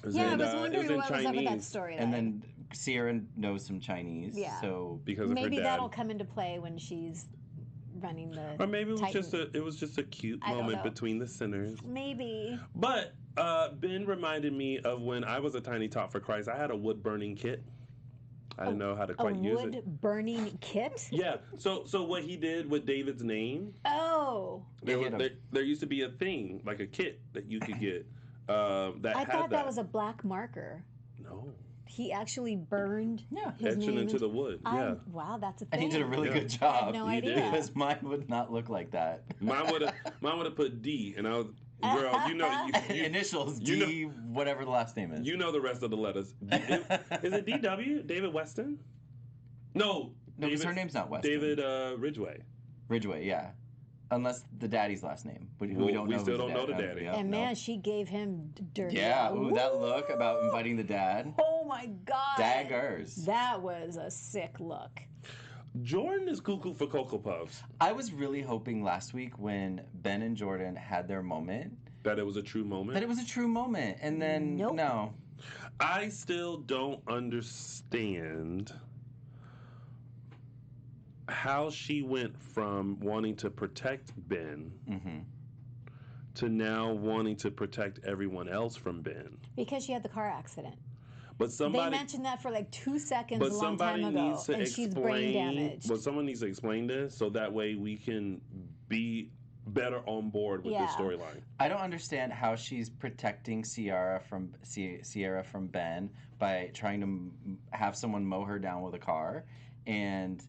I was wondering what was up with that story. And then Sierra knows some Chinese. Yeah. So because maybe of her dad. That'll come into play when she's running the. Or maybe it Titan. was just a cute moment between the sinners. Maybe. But Ben reminded me of when I was a tiny tot for Christ. I had a wood burning kit. I didn't know how to quite use it. A wood burning kit? Yeah. So what he did with David's name. Oh. There used to be a thing, like a kit that you could get. I thought that was a black marker. No. He actually burned his etching name into the wood. Yeah. Wow, that's a thing. And he did a really good job. I had no idea. Because mine would not look like that. Mine would have put D, and I was. Girl, Initials you D, whatever the last name is. You know the rest of the letters. Is it DW? David Weston? No, because her name's not Weston. David Ridgway. Ridgway, yeah. Unless the daddy's last name. We still don't know the daddy. And man, she gave him dirty. Yeah, ooh, that look about inviting the dad. Oh my God. Daggers. That was a sick look. Jordan is cuckoo for Cocoa Puffs. I was really hoping last week when Ben and Jordan had their moment. That it was a true moment? And then, nope. No. I still don't understand how she went from wanting to protect Ben to now wanting to protect everyone else from Ben. Because she had the car accident. But somebody, they mentioned that for like 2 seconds a long time ago, and she's brain damaged. But someone needs to explain this so that way we can be better on board with this storyline. I don't understand how she's protecting Sierra from Ben by trying to have someone mow her down with a car and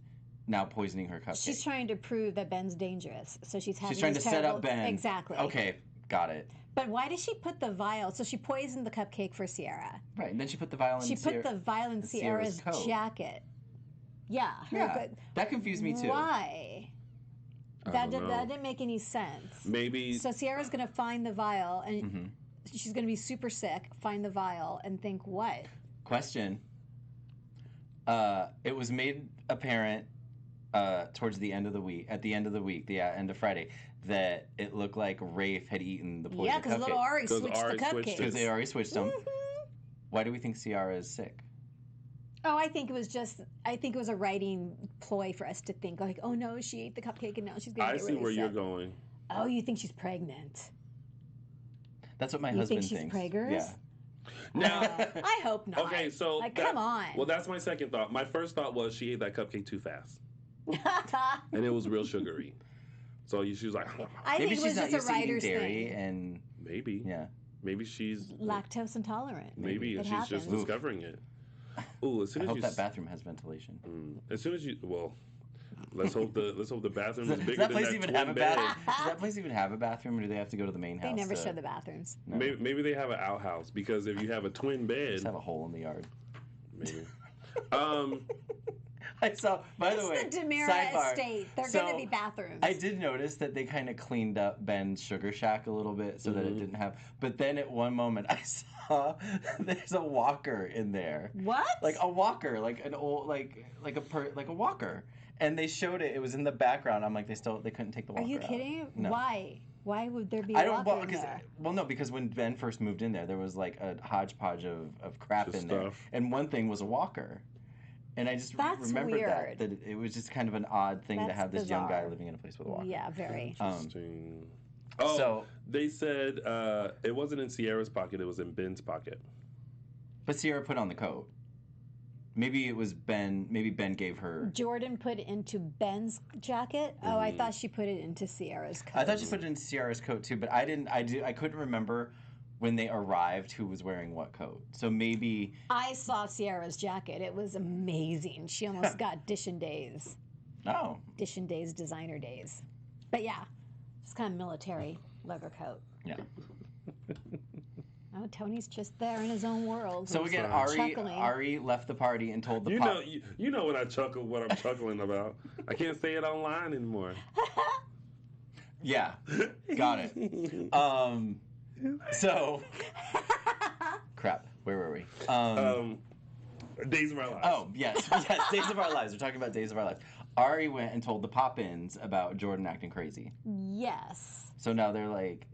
now poisoning her cupcake. She's trying to prove that Ben's dangerous, so she's trying to set up Ben. Exactly. Okay, got it. But why did she put the vial? So she poisoned the cupcake for Sierra. Right, and then she put the vial in Sierra's jacket. Yeah. That confused me too. Why? That didn't make any sense. Maybe. So Sierra's going to find the vial, and she's going to be super sick, find the vial, and think what? Question. It was made apparent towards the end of the week, end of Friday, that it looked like Rafe had eaten the poison cupcake. Yeah, because little Ari switched the cupcake. Because they already switched them. Why do we think Sierra is sick? Oh, I think it was a writing ploy for us to think like, oh no, she ate the cupcake and now she's going to get really sick. I see where you're going. Oh, you think she's pregnant? That's what my husband thinks. You think she's preggers? Yeah. Now, I hope not. Okay, so like, come on. Well, that's my second thought. My first thought was she ate that cupcake too fast, and it was real sugary. So she was like, I think it was just a writer's thing. And maybe, maybe she's lactose intolerant. Maybe and she's just discovering it. Ooh, as soon I as hope that bathroom has ventilation. As soon as let's hope the bathroom is bigger Does that than place that even twin have a bed. bathroom? Does that place even have a bathroom, or do they have to go to the main house? They never show the bathrooms. No. Maybe they have an outhouse, because if you have a twin bed, just have a hole in the yard. Maybe. I saw, by the way, it's the Demira sidebar. estate. They're going to be bathrooms. I did notice that they kind of cleaned up Ben's Sugar Shack a little bit so that it didn't have. But then at one moment, I saw there's a walker in there. What? Like a walker, like an old, like a walker. And they showed it. It was in the background. I'm like, they couldn't take the walker out. Are you kidding? No. Why? Why would there be a walker in there? Well, no, because when Ben first moved in there was like a hodgepodge of crap in there. And one thing was a walker. And I just remembered that it was just kind of an odd thing to have this young guy living in a place with a walker. Yeah, very. Interesting. They said it wasn't in Sierra's pocket, it was in Ben's pocket. But Sierra put on the coat. Maybe it was Ben. Maybe Ben gave her. Jordan put it into Ben's jacket. Oh, I thought she put it into Sierra's coat. I thought she put it into Sierra's coat too, but I didn't. I couldn't remember when they arrived who was wearing what coat. So maybe I saw Sierra's jacket. It was amazing. She almost got Dishin Days. Oh. Dishin Days, designer days. But yeah, it's kind of military leather coat. Yeah. Oh, Tony's just there in his own world. So again, Ari left the party and told the you know when I chuckle, what I'm chuckling about. I can't say it online anymore. Yeah, got it. So, crap. Where were we? Days of Our Lives. Oh yes, Days of Our Lives. We're talking about Days of Our Lives. Ari went and told the Pop-Ins about Jordan acting crazy. Yes. So now they're like,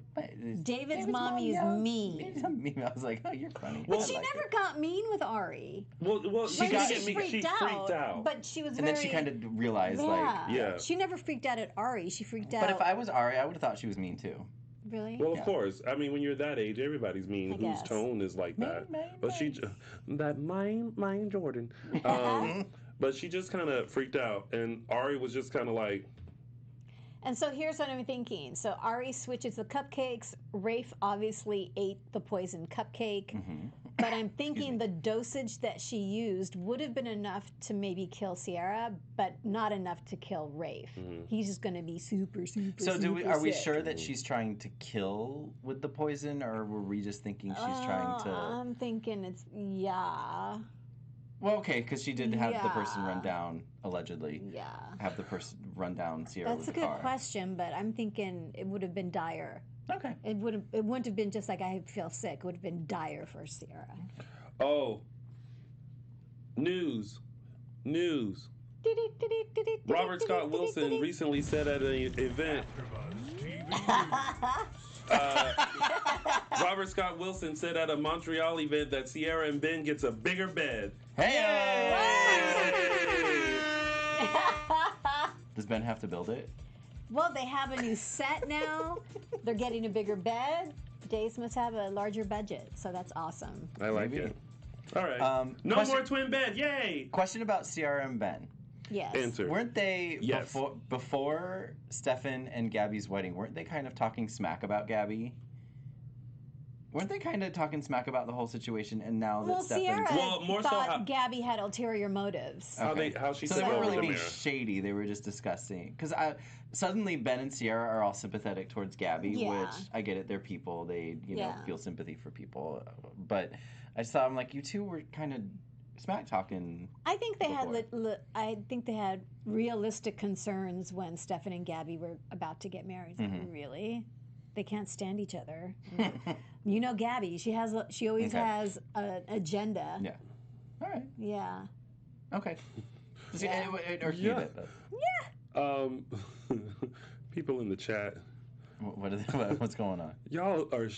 David's mommy is mean. I was like, oh, you're funny. But she never got mean with Ari. Well, she freaked out. But she was and then she kind of realized, she never freaked out at Ari. She freaked out. But if I was Ari, I would have thought she was mean too. Really? Well, of course. I mean, when you're that age, everybody's mean. Whose tone is like that? But mine Jordan. But she just kind of freaked out, and Ari was just kind of like. And so here's what I'm thinking. So Ari switches the cupcakes. Rafe obviously ate the poisoned cupcake. but I'm thinking the dosage that she used would have been enough to maybe kill Sierra, but not enough to kill Rafe. He's just going to be super So are we sick. sure that she's trying to kill with the poison, or were we just thinking she's trying to... I'm thinking it's, yeah. Well, okay, because she did have the person Yeah. run down, allegedly. Yeah. Have the person run down Sierra That's a with the good car. question, but I'm thinking it would have been dire. Okay. It wouldn't have been just like I feel sick. It would have been dire for Sierra. Oh. News. Robert Scott Wilson recently said at an event. Robert Scott Wilson said at a Montreal event that Sierra and Ben gets a bigger bed. Hey! Does Ben have to build it? Well, they have a new set now. They're getting a bigger bed. Days must have a larger budget, so that's awesome. I like Maybe. it. All right. No question- more twin bed. Yay! Question about Sierra and Ben. Yes. Answer. Weren't they, Yes. before Stefan and Gabby's wedding, weren't they kind of talking smack about Gabby? Weren't they kind of talking smack about the whole situation, and now that Well, Stefan's... Sierra Well, more so thought how- Gabby had ulterior motives. How she So said they weren't over really the being mirror. shady. They were just discussing. Because suddenly Ben and Sierra are all sympathetic towards Gabby, Yeah. which I get it. They're people. They know Yeah. feel sympathy for people. But I just thought, I'm like, you two were kind of smack talking. I think they had before. I think they had realistic concerns when Stefan and Gabby were about to get married. Like, really? They can't stand each other. You know Gabby, she always Okay. has an agenda. Yeah. All right. Yeah. Okay. Yeah. Or keep Yeah. it. But People in the chat. What's going on? Y'all are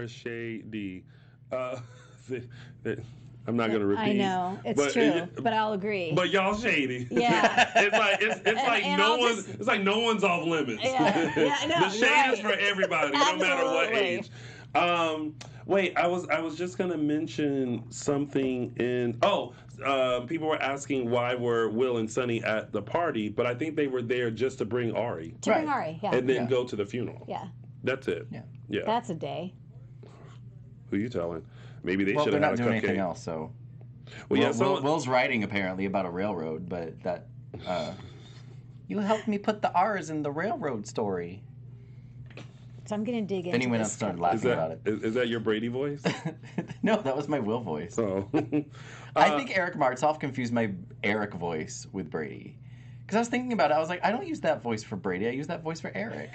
shady. I'm not gonna repeat. I know it's but true, but I'll agree. But y'all shady. Yeah. It's like no one's off limits. Yeah. Yeah, I know, The you're shade is right. for everybody, no matter what Absolutely. age. Wait, I was just gonna mention something people were asking why were Will and Sonny at the party, but I think they were there just to bring Ari to bring Right. Ari, yeah. and then Yeah. go to the funeral. Yeah. That's it. Yeah. Yeah. That's a day. Who you telling? Maybe they Well, should they're have not had a doing cupcake. anything else, so. Well, yeah, Will's writing apparently about a railroad, but that. You helped me put the R's in the railroad story. So I'm gonna dig into Then he went this and started cupcake. Is laughing about that it. is that your Brady voice? No, that was my Will voice. Oh. I think Eric Martzoff confused my Eric voice with Brady. Because I was thinking about it, I was like, I don't use that voice for Brady, I use that voice for Eric.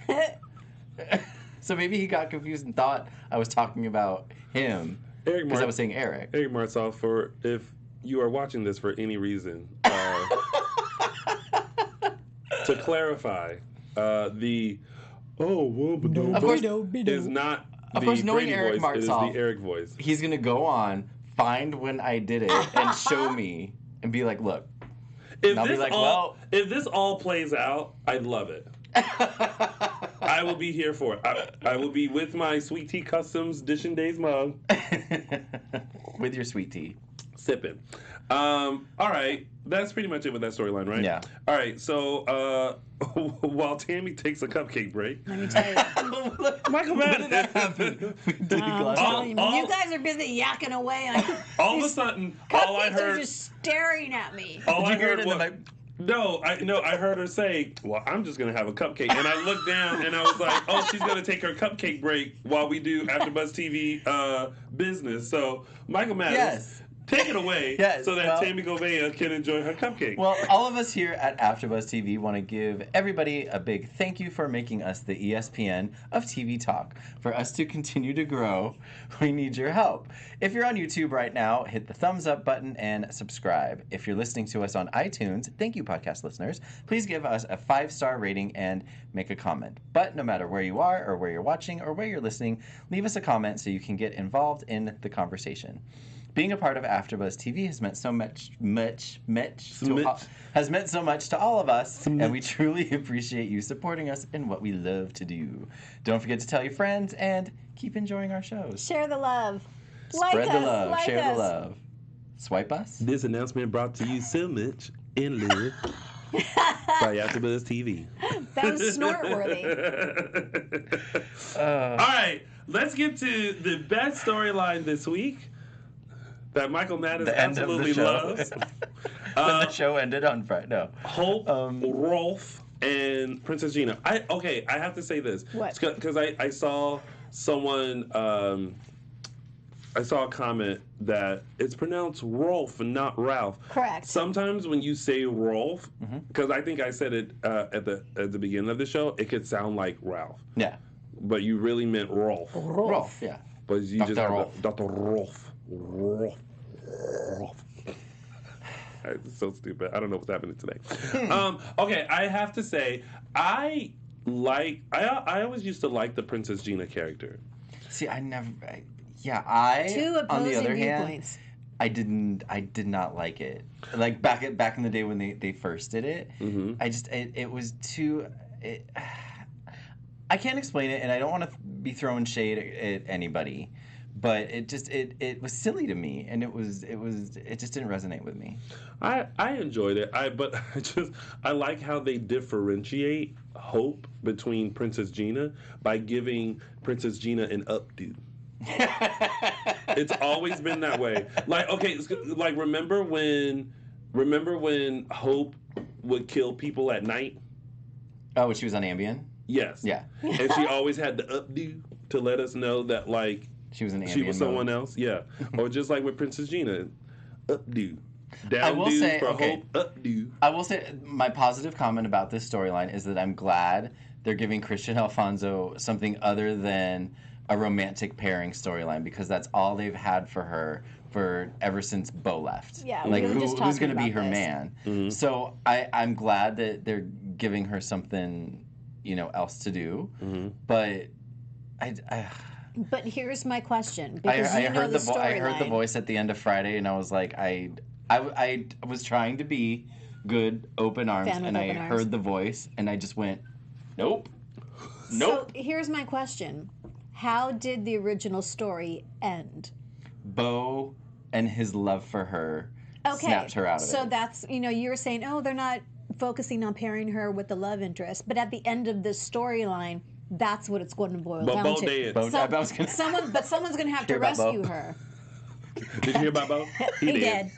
So maybe he got confused and thought I was talking about him because I was saying Eric. Eric Martzoff, for if you are watching this for any reason, to clarify, Of course, is not Of the course, knowing Brady Eric voice, it is Martzoff- the Eric voice. he's going to go on, find when I did it, and show me, and be like, look. If And I'll be this like, if this all plays out, I'd love it. I will be here for it. I will be with my Sweet Tea Customs Dishin Days mug, With your sweet tea. sipping. All right, that's pretty much it with that storyline, right? Yeah. All right, so while Tammy takes a cupcake break, Let me tell you. Michael When did that Madden. happen? We did I'm glass telling you, up. when you guys are busy yakking away, All of a sudden, all I cupcakes are heard, just staring at me. all Did I you hear heard it in the was, mic? no, I heard her say, "Well, I'm just gonna have a cupcake," and I looked down and I was like, "Oh, she's gonna take her cupcake break while we do AfterBuzz TV business." So, Michael Madden, Yes. take it away, Yes, so that well- Tami Goveia can enjoy her cupcake. Well, all of us here at AfterBuzz TV want to give everybody a big thank you for making us the ESPN of TV talk. For us to continue to grow, we need your help. If you're on YouTube right now, hit the thumbs up button and subscribe. If you're listening to us on iTunes, thank you, podcast listeners. Please give us a 5-star rating and make a comment. But no matter where you are or where you're watching or where you're listening, leave us a comment so you can get involved in the conversation. Being a part of AfterBuzz TV has meant so much to all of us, and we truly appreciate you supporting us in what we love to do. Don't forget to tell your friends and keep enjoying our shows. Share the love. Spread Like the us, love, like share us. the love. Swipe us. This announcement brought to you so much in lieu by AfterBuzz TV. That was snort-worthy. All right, let's get to the best storyline this week. that Michael Mattes The end of the absolutely show. loves. When the show ended on Friday. No. Hope, Rolf, and Princess Gina. I have to say this. What? Because I saw someone, I saw a comment that it's pronounced Rolf and not Ralph. Correct. Sometimes when you say Rolf, because I think I said it at the beginning of the show, it could sound like Ralph. Yeah. But you really meant Rolf. Rolf, yeah. But you Dr. just have Rolf. Dr. Rolf. Rolf. It's so stupid. I don't know what's happening today. Okay, I have to say, I always used to like the Princess Gina character. See, Two on opposing the other viewpoints. hand, I did not like it. Like back in the day when they first did it, it was too. I can't explain it, and I don't want to be throwing shade at anybody, but it was silly to me, and it just didn't resonate with me. I enjoyed it. I like how they differentiate Hope between Princess Gina by giving Princess Gina an updo. It's always been that way. Like, okay, like remember when Hope would kill people at night? Oh, when she was on Ambien? Yes. Yeah. And she always had the updo to let us know that, like, She was an Ambien she was someone mode. else. Yeah. Or just like with Princess Gina, updo. I Down will do say, for okay. Hope, updo. I will say my positive comment about this storyline is that I'm glad they're giving Christian Alfonso something other than a romantic pairing storyline, because that's all they've had for her for ever since Bo left. Yeah, like we were just who's talking going to be about her this. man? Mhm. So I'm glad that they're giving her something, else to do. Mhm. But I But here's my question, because I you know heard the storyline. I heard the voice at the end of Friday, and I was like, I was trying to be good, open arms, Fan with and I open arms. heard the voice, and I just went, nope. So here's my question: how did the original story end? Bo and his love for her Okay, snapped her out of so it. that's you were saying, oh, they're not focusing on pairing her with the love interest, but at the end of this storyline, that's what it's going to boil But down Bo to. dead. Bo- So- I was gonna- someone's going to have to Hear about Bo? rescue her. Did you hear about Bo? He did.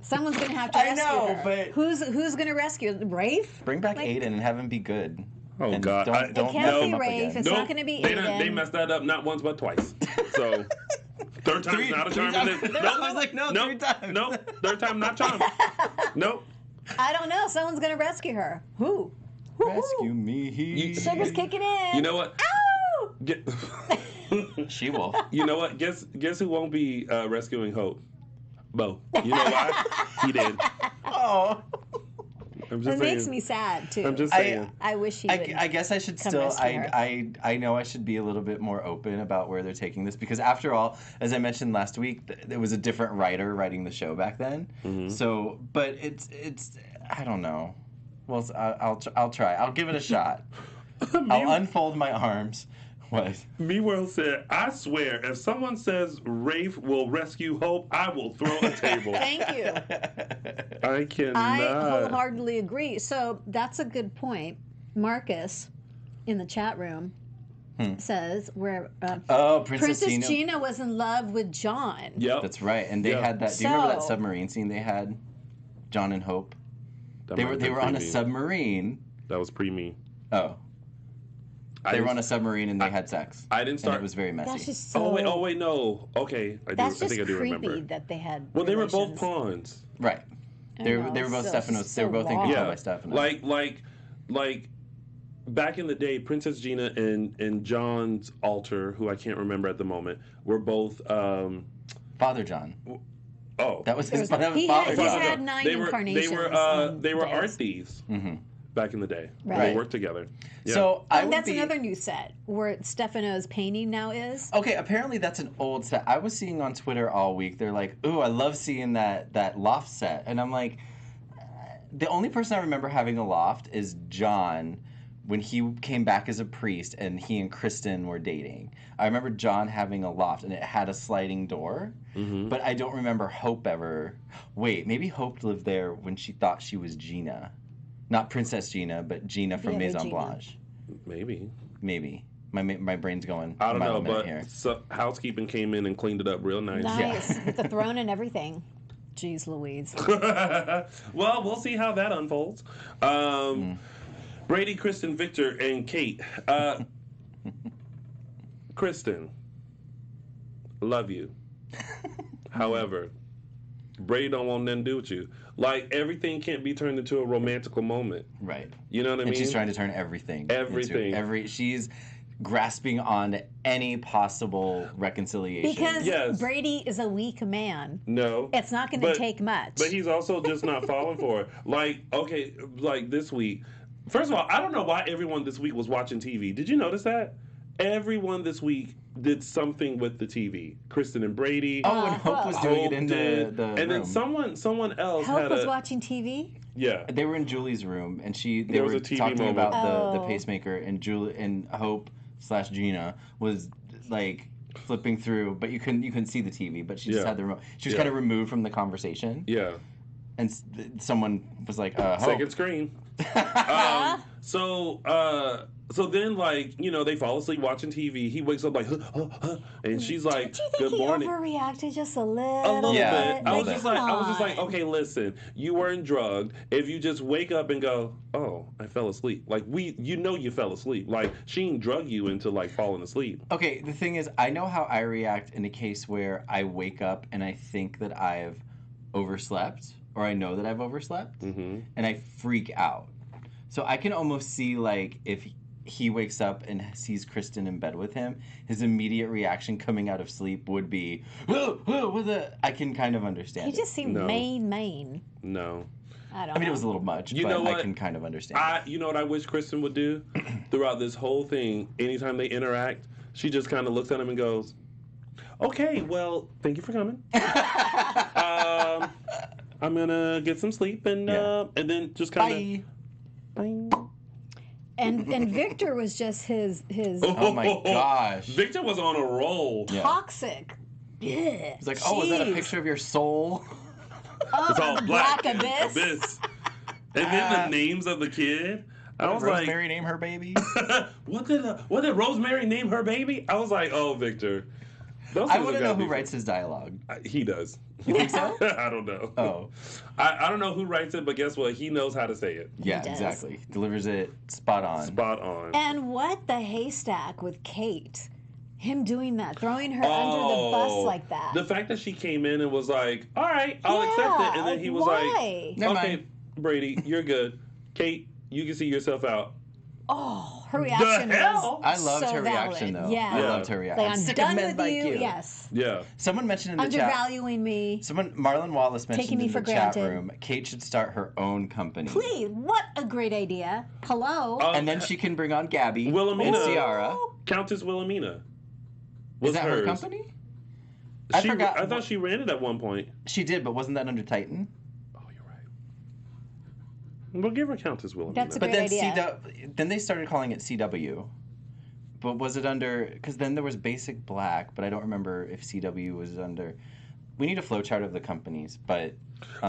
Someone's going to have to I rescue know, her. but- Who's going to rescue her? Rafe? Bring back Like- Aiden and have him be good. Oh, And God. Don't It can't mess be him up Rafe. again. It's not gonna be they Aiden. They messed that up not once but twice. So, third time's not a charm. times. Nope. I was like, no, nope. 3 times. Nope. Third time not charm. Nope. I don't know. Someone's going to rescue her. Who? Rescue me. Sugar's kicking in. You know what? Ow! Get, She wolf. you know what? Guess who won't be rescuing Hope? Bo. You know why? He did. Oh. I'm just It saying. makes me sad too. I'm just saying. I wish he would. I guess I should come still. rescue her. I know I should be a little bit more open about where they're taking this, because after all, as I mentioned last week, there was a different writer writing the show back then. Mhm. So, but it's I don't know. Well, I'll try. I'll give it a shot. I'll unfold my arms. What? MeWorld said, I swear, if someone says Rafe will rescue Hope, I will throw a table. Thank you. I cannot. I wholeheartedly agree. So that's a good point. Marcus in the chat room says where Oh, Princess Gina was in love with John. Yep. That's right. And they Yeah. had that. Do you remember that So- submarine scene they had? John and Hope. That They might were have they been were on a pre-me. submarine. That was pre-me. Oh. I They were didn't- on a submarine and they had sex. I didn't And start. it was very messy. That's just so. Oh wait, no. Okay, I That's just think I do creepy remember. that they had. Well, they were both relations. pawns. Right. I They know, were both so- Stephanos. so They were both in wrong. control Yeah, by Stephanos. like back in the day, Princess Gina and John's altar, who I can't remember at the moment, were both. Father John. Oh, That was his, that was He Father had, he's John. had 9 incarnations. They were days. art thieves Mhm. back in the day. They Right. worked together. Yeah. So I And would that's be, another new set where Stefano's painting now is. Okay, apparently that's an old set. I was seeing on Twitter all week. They're like, "Ooh, I love seeing that loft set," and I'm like, the only person I remember having a loft is John when he came back as a priest and he and Kristen were dating. I remember John having a loft and it had a sliding door, Mhm. but I don't remember Hope ever. Wait, maybe Hope lived there when she thought she was Gina, not Princess Gina, but Gina from Yeah, Maison Gina. Blanche. Maybe. Maybe. My brain's going. I don't know, but here. housekeeping came in and cleaned it up real nice. Nice. With the throne and everything. Jeez Louise. Well, we'll see how that unfolds. Brady, Kristen, Victor, and Kate. Kristen, love you. However, Brady don't want nothing to do with you. Like, everything can't be turned into a romantical moment. Right. You know what I mean? And she's trying to turn everything. Everything. She's grasping on any possible reconciliation. Because Brady is a weak man. No. It's not going to take much. But he's also just not falling for it. Like, okay, like this week. First of all, I don't know why everyone this week was watching TV. Did you notice that? Everyone this week did something with the TV. Kristen and Brady. Oh, and Hope was doing it in the and room. then someone else Hope had was watching TV? Yeah. They were in Julie's room, and they was were a TV talking moment. about the pacemaker, and Julie and Hope/Gina was like flipping through, but you couldn't see the TV, but she just had the remote. She was kind of removed from the conversation. Yeah. And someone was like, Hope. Second screen. So then, like, you know, they fall asleep watching TV. He wakes up like, and she's like, Don't you think "Good morning." He overreacted just a little A little Yeah, bit. I was just come like, on. okay, listen, you weren't drugged. If you just wake up and go, oh, I fell asleep. Like, you fell asleep. Like, she didn't drug you into like falling asleep. Okay, the thing is, I know how I react in a case where I wake up and I think that I've overslept, or I know that I've overslept, and I freak out. So I can almost see, like, if he wakes up and sees Kristen in bed with him, his immediate reaction coming out of sleep would be, I can kind of understand He it. just seemed main. No. I don't I mean, know. it was a little much, You but know what? I can kind of understand it. You know what I wish Kristen would do throughout this whole thing? Anytime they interact, she just kind of looks at him and goes, okay, well, thank you for coming. I'm gonna get some sleep and then just kind of bye. And Victor was just his Oh my gosh. Victor was on a roll. Yeah. toxic. Yeah. He's like, oh, is that a picture of your soul? It's all black abyss. And then the names of the kid. I was like, Rosemary name her baby? what did Rosemary name her baby? I was like, oh, Victor. I want to know who writes his dialogue. He does. You think so? I don't know. Oh. I don't know who writes it, but guess what? He knows how to say it. Yeah, does. exactly. Delivers it spot on. Spot on. And what the haystack with Kate? Him doing that, throwing her under the bus like that. The fact that she came in and was like, all right, I'll accept it. And then he was why? like, Never okay, mind. Brady, you're good. Kate, you can see yourself out. Oh, her reaction hell? was I loved so her reaction, valid. though. Yeah. I loved her reaction. Like, I'm sick done of men with like you. Yes. Yeah. Someone mentioned in the chat. Undervaluing me. Marlon Wallace mentioned Taking me in for the chat granted. room, Kate should start her own company. Please, what a great idea. Hello. And then she can bring on Gabby Wilhelmina. and Ciara. Countess Wilhelmina. Is that her hers. company? I forgot. I thought she ran it at one point. She did, but wasn't that under Titan? Oh, you're right. We'll give her Countess Wilhelmina. That's a But great then idea. then they started calling it CW. But was it under? Because then there was Basic Black, but I don't remember if CW was under. We need a flowchart of the companies, but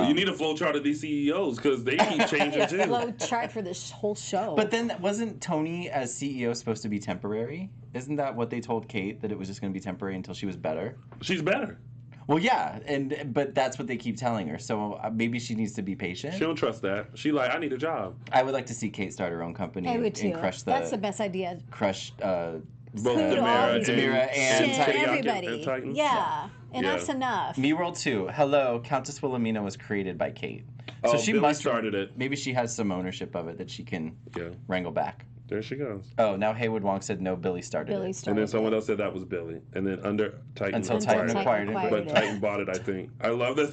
you need a flowchart of these CEOs because they keep changing too. Flow chart for this whole show. But then wasn't Tony as CEO supposed to be temporary? Isn't that what they told Kate, that it was just going to be temporary until she was better? She's better. Well, yeah, but that's what they keep telling her. So maybe she needs to be patient. She don't trust that. She like, I need a job. I would like to see Kate start her own company I would too. and crush That's the best idea. crush Both Include all these Tamara and Shit, Titan. everybody. Titans. Yeah. Enough's Yeah. enough. Me World 2. Hello, Countess Wilhelmina was created by Kate. So Oh, she Billy must started it. Maybe she has some ownership of it that she can Yeah. wrangle back. There she goes. Oh, now Haywood Wong said no, Billy started Billy it. started And then someone it. else said that was Billy. And then under Titan Until acquired Titan it. acquired it. But Titan bought it, I think. I love that.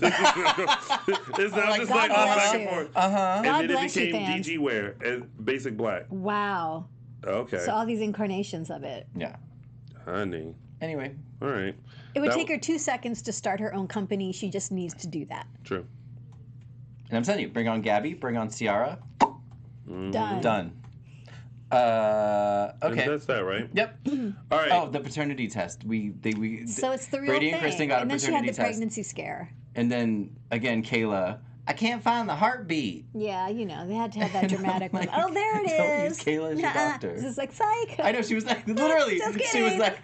It's now just God like going bless back you. and forth. Uh-huh. And God then it bless you, became fans. DG Wear and Basic Black. Wow. Okay. So all these incarnations of it. Yeah. Honey. Anyway. All right. It would That take her 2 seconds to start her own company. She just needs to do that. True. And I'm telling you, bring on Gabby, bring on Ciara. Done. Done. And Okay. that's that, right? Yep. All right. Oh, the paternity test. So it's the real Brady thing. and Kristen got and a then she had paternity the test. pregnancy scare. And then again, Kayla I can't find the heartbeat. Yeah, they had to have that dramatic one. Oh, there it Don't is. use Kayla as your doctor. This is like, psych. I know, she was like, literally, Just she was kidding. like,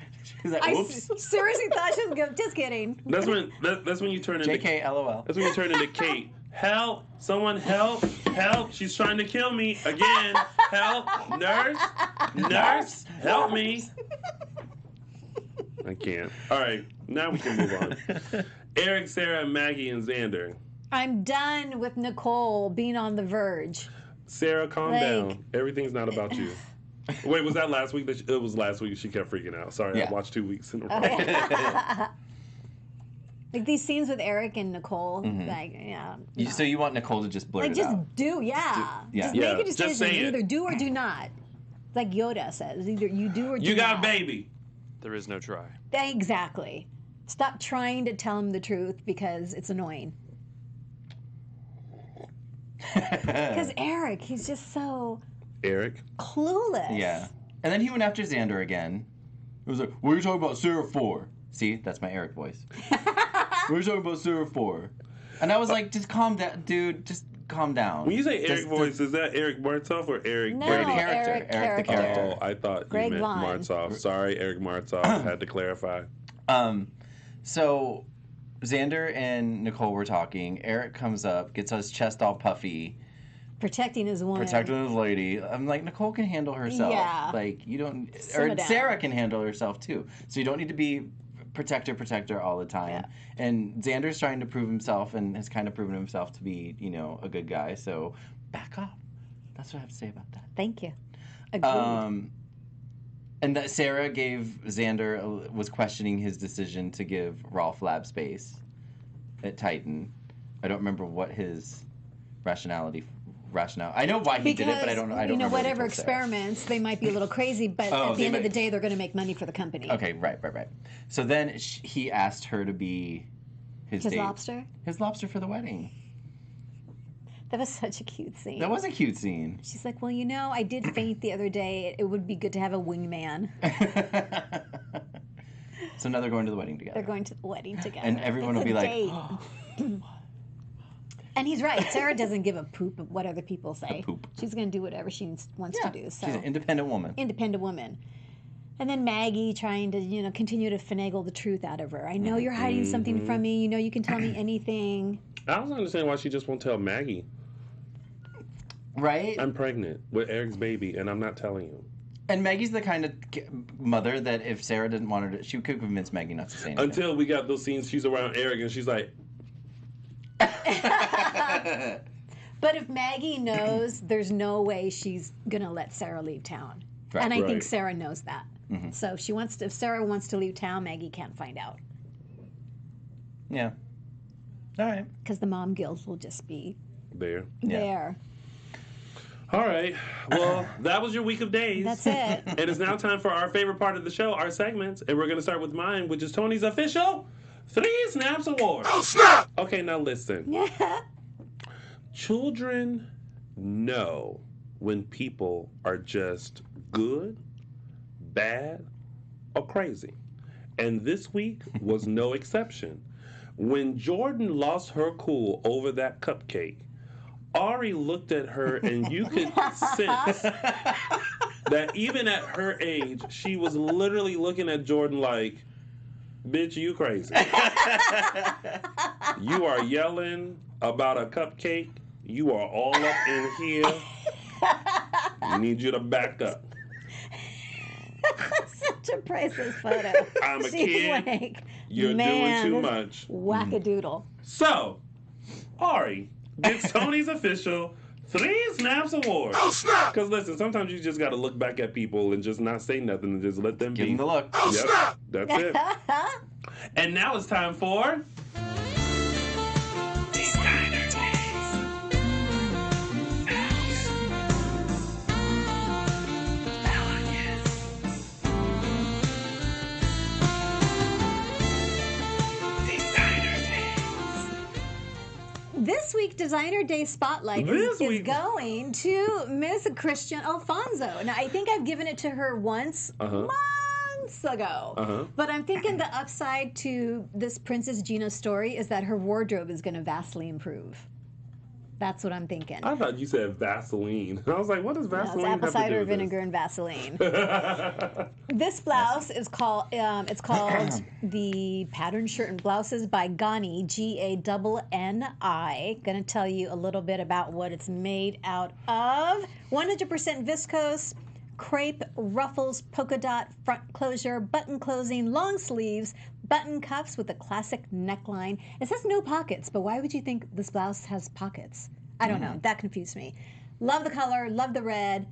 I oops. seriously thought she was going, just kidding. That's when you turn into JK, LOL. That's when you turn into Kate. Help! Someone help! Help! She's trying to kill me again. Help! Nurse! Help me! I can't. All right, now we can move on. Eric, Sarah, Maggie, and Xander. I'm done with Nicole being on the verge. Sarah, calm down. Everything's not about you. Wait, was that last week? It was last week she kept freaking out. Sorry, Yeah. I watched 2 weeks in a row. Like these scenes with Eric and Nicole, like, So you want Nicole to just blurt like it just out? do, yeah. Yeah. Just Yeah, make a just decision. say it. Either do or do not. Like Yoda says, either you do or do You got not. a baby. There is no try. Exactly. Stop trying to tell him the truth because it's annoying. Because Eric, he's just so Eric. clueless. Yeah. And then he went after Xander again. It was like, what are you talking about Sarah for? See, that's my Eric voice. What are you talking about Sarah for? And I was like, just calm down, dude. Just calm down. When you say Eric Just- voice, is that Eric Martov or Eric No, Brady? Eric the character. Oh, I thought Greg you meant Vaughn. Martov. Sorry, Eric Martov. Had to clarify. So Xander and Nicole were talking. Eric comes up, gets his chest all puffy, Protecting his woman. protecting his lady. I'm like, Nicole can handle herself. Yeah. Like, you don't, Simmer or down. Sarah can handle herself too. So you don't need to be protector all the time. Yeah. And Xander's trying to prove himself and has kind of proven himself to be, a good guy. So back off. That's what I have to say about that. Thank you. Agreed. And that Sarah was questioning his decision to give Rolf lab space at Titan. I don't remember what his rationale. I know why he did it, but I don't know. I don't remember what he whatever told Sarah. experiments, they might be a little crazy, but Oh, at the end of they the day, they're going to make money for the company. Okay, right. So then he asked her to be his His date. lobster? His lobster for the wedding. That was such a cute scene. That was a cute scene. She's like, well, I did faint the other day. It would be good to have a wingman. So now they're going to the wedding together. They're going to the wedding together. And everyone It's will be a like, date. oh, And he's right. Sarah doesn't give a poop of what other people say. poop. She's going to do whatever she wants to do. So she's an independent woman. independent woman. And then Maggie trying to, continue to finagle the truth out of her. I know you're hiding something from me. You can tell me anything. I don't understand why she just won't tell Maggie. Right? I'm pregnant with Eric's baby, and I'm not telling you. And Maggie's the kind of mother that if Sarah didn't want her to, she could convince Maggie not to say anything. Until we got those scenes, she's around Eric, and she's like, But if Maggie knows, there's no way she's going to let Sarah leave town. Right. And I think Right. Sarah knows that. Mhm. So if Sarah wants to leave town, Maggie can't find out. Yeah. All right. Because the mom guilt will just be there. Yeah. there. All right. Well, that was your week of days. That's it. It is now time for our favorite part of the show, our segments. And we're going to start with mine, which is Tony's official 3 Snaps Award. Oh, snap! Okay, now listen. Children know when people are just good, bad, or crazy. And this week was no exception. When Jordan lost her cool over that cupcake, Ari looked at her and you could sense that even at her age, she was literally looking at Jordan like, bitch, you crazy. You are yelling about a cupcake. You are all up in here. I need you to back up. Such a priceless photo. I'm a She's kid. like, You're man, doing too this much. Wackadoodle. So, Ari gets Tony's official 3 Snaps Award. Oh, snap! Because listen, sometimes you just got to look back at people and just not say nothing and just let them Give be. him the look. Yep, that's it. And now it's time for... This week, Designer Day Spotlight This is week- going to Miss Christian Alfonso. Now, I think I've given it to her once, months ago. But I'm thinking the upside to this Princess Gina story is that her wardrobe is going to vastly improve. That's what I'm thinking. I thought you said Vaseline. I was like, what does No, Vaseline it's apple have to do cider with vinegar and Vaseline. This blouse is called the Pattern Shirt and Blouses by Gani, Gani. Gonna tell you a little bit about what it's made out of. 100% viscose, crepe, ruffles, polka dot, front closure, button closing, long sleeves, button cuffs with a classic neckline. It says no pockets, but why would you think this blouse has pockets? I don't know. That confused me. Love the color, love the red.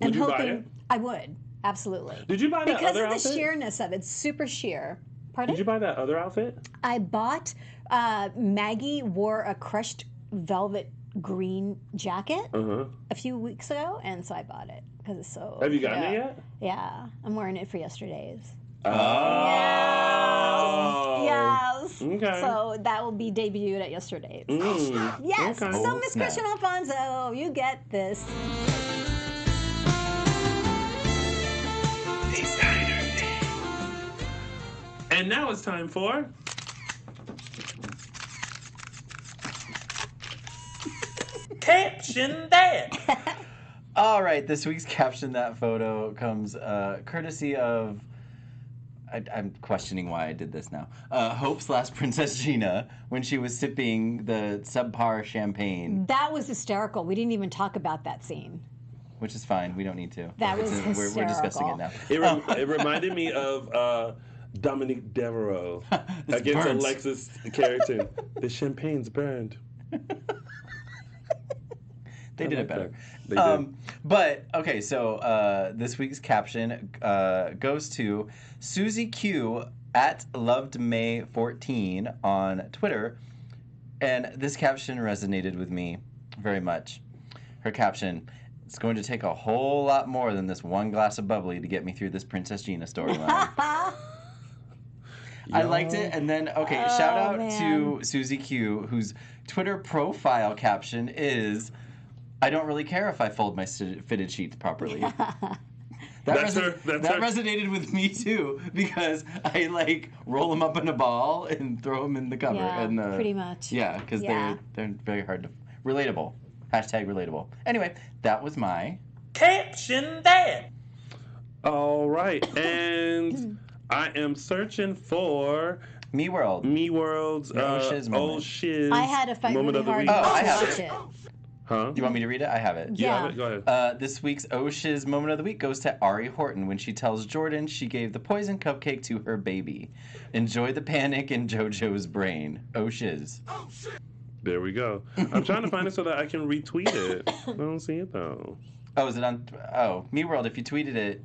Would you buy it? I would, absolutely. Did you buy that because other of the outfit? sheerness of it, it's super sheer. Pardon? Did you buy that other outfit? I bought, Maggie wore a crushed velvet green jacket a few weeks ago, and so I bought it because it's so. Have you gotten it yet? Yeah, I'm wearing it for yesterday's. Oh. Yes. Okay. So that will be debuted at yesterday's. Yes. Okay. So Miss Christian Alfonso, you get this. And now it's time for Caption that. All right, this week's Caption That photo comes courtesy of, I'm questioning why I did this now, Hope's last Princess Gina when she was sipping the subpar champagne. That was hysterical. We didn't even talk about that scene. Which is fine, we don't need to. That was We're discussing it now. It reminded me of Dominique Devereaux This against burns. Alexis Carrington. The champagne's burned. They did it better. They did. But, okay, so this week's caption goes to Susie Q at LovedMay14 on Twitter. And this caption resonated with me very much. Her caption, it's going to take a whole lot more than this one glass of bubbly to get me through this Princess Gina storyline. I liked it. And then, okay, shout out to Susie Q, whose Twitter profile caption is, I don't really care if I fold my fitted sheets properly. That resonated with me too, because I like roll them up in a ball and throw them in the cover. Yeah, and, pretty much. Yeah, because they're very hard to relatable. Hashtag relatable. Anyway, that was my Caption that. All right, and I am searching for Me World. MeWorld's moment. shiz I had to fight moment really of the hard week. to I have watch it. it. Huh? Do you want me to read it? I have it. You Yeah. have it? Go ahead. This week's Shiz moment of the week goes to Ari Horton when she tells Jordan she gave the poison cupcake to her baby. Enjoy the panic in JoJo's brain. Shiz. There we go. I'm trying to find it so that I can retweet it. I don't see it though. Oh, is it on? Me World. If you tweeted it,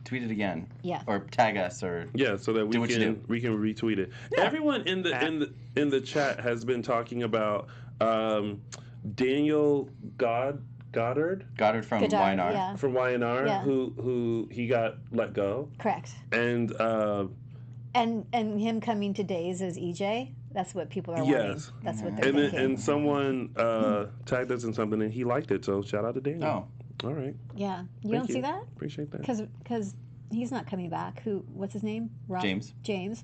tweet it again. Yeah. Or tag us or. Yeah, so that Do what you do. we can retweet it. Everyone in the chat has been talking about Daniel Goddard Goddard from Goddard, YNR. yeah. from YNR, Yeah. who he got let go, Correct. and And him coming to Days as EJ. That's what people are wanting. Yes. That's what they're and then, thinking. and someone tagged us in something and he liked it, so shout out to Daniel. Oh. All right, Yeah. You Thank don't see that? appreciate that. Because he's not coming back. What's his name? James. James.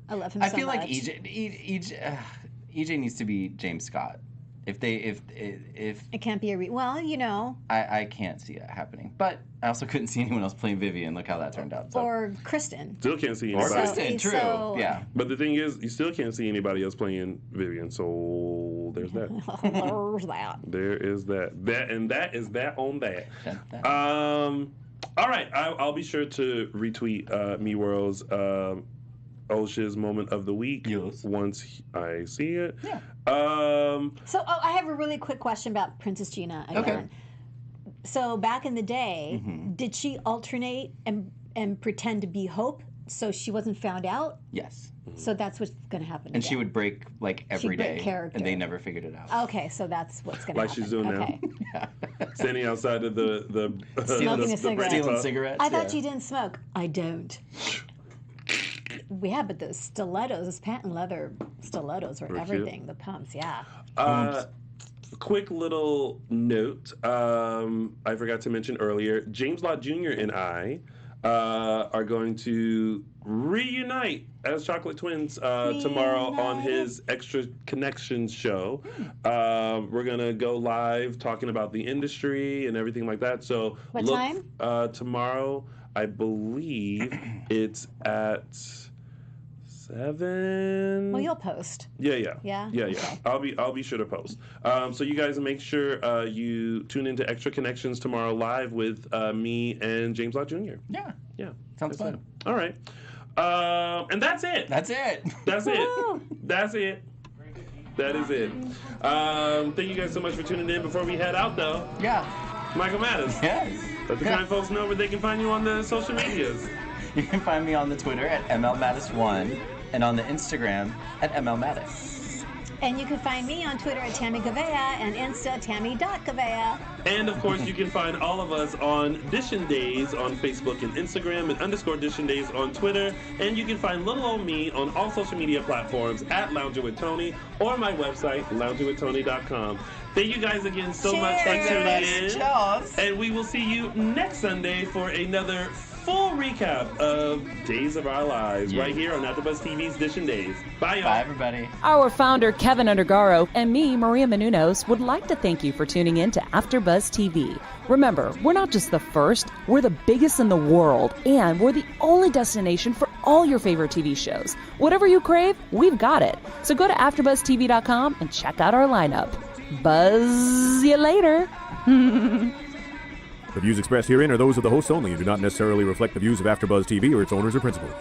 I love him I so feel much. like EJ needs to be James Scott. If It can't be well, you know. I can't see it happening. But I also couldn't see anyone else playing Vivian. Look how that turned out. So. Or Kristen. Still can't see Or anybody. Kristen, true. so- Yeah. But the thing is, you still can't see anybody else playing Vivian. So there's that. There's that. There is that. That is that on that. That. All right, I'll be sure to retweet MeWorld's Shiz moment of the week Yes. once I see it. Yeah. So I have a really quick question about Princess Gina again. Okay. So back in the day, Mm-hmm. did she alternate and pretend to be Hope so she wasn't found out? Yes. So that's what's going to happen. And she again. would break like every break day, character. and they never figured it out. Okay, so that's what's going to Like happen. she's doing now. Okay. Yeah. Standing outside of the Smoking a cigarette. Stealing pub. cigarettes. I thought yeah. she didn't smoke. I don't. Yeah, but those stilettos, those patent leather stilettos were Were cute. everything. The pumps, yeah. Quick little note. I forgot to mention earlier. James Lott Jr. and I are going to reunite as chocolate twins tomorrow on his Extra Connections show. We're going to go live talking about the industry and everything like that. So what time? Tomorrow, I believe it's at 7. Well, you'll post. Yeah. Okay. I'll be sure to post. So you guys make sure you tune into Extra Connections tomorrow live with me and James Lott Jr. Yeah. Sounds fun. All right. And that's it. That's it. That's it. That's it. That is it. Thank you guys so much for tuning in. Before we head out, though, Michael Mattes. Yes. Let the kind folks know where they can find you on the social medias. You can find me on the Twitter at MLMattis1 and on the Instagram at MLMattis. And you can find me on Twitter at Tami Goveia and Insta Tami.Goveia. And of course, you can find all of us on Dishin Days on Facebook and Instagram and _Dishin Days on Twitter. And you can find little old me on all social media platforms at Lounging with Tony or my website, loungingwithtony.com. Thank you guys again so much for tuning in. Cheers. And we will see you next Sunday for another full recap of Days of Our Lives right here on AfterBuzz TV's Dishin Days. Bye, y'all. Bye, everybody. Our founder, Kevin Undergaro, and me, Maria Menounos, would like to thank you for tuning in to AfterBuzz TV. Remember, we're not just the first, we're the biggest in the world, and we're the only destination for all your favorite TV shows. Whatever you crave, we've got it. So go to AfterBuzzTV.com and check out our lineup. Buzz you later. The views expressed herein are those of the hosts only and do not necessarily reflect the views of AfterBuzz TV or its owners or principals.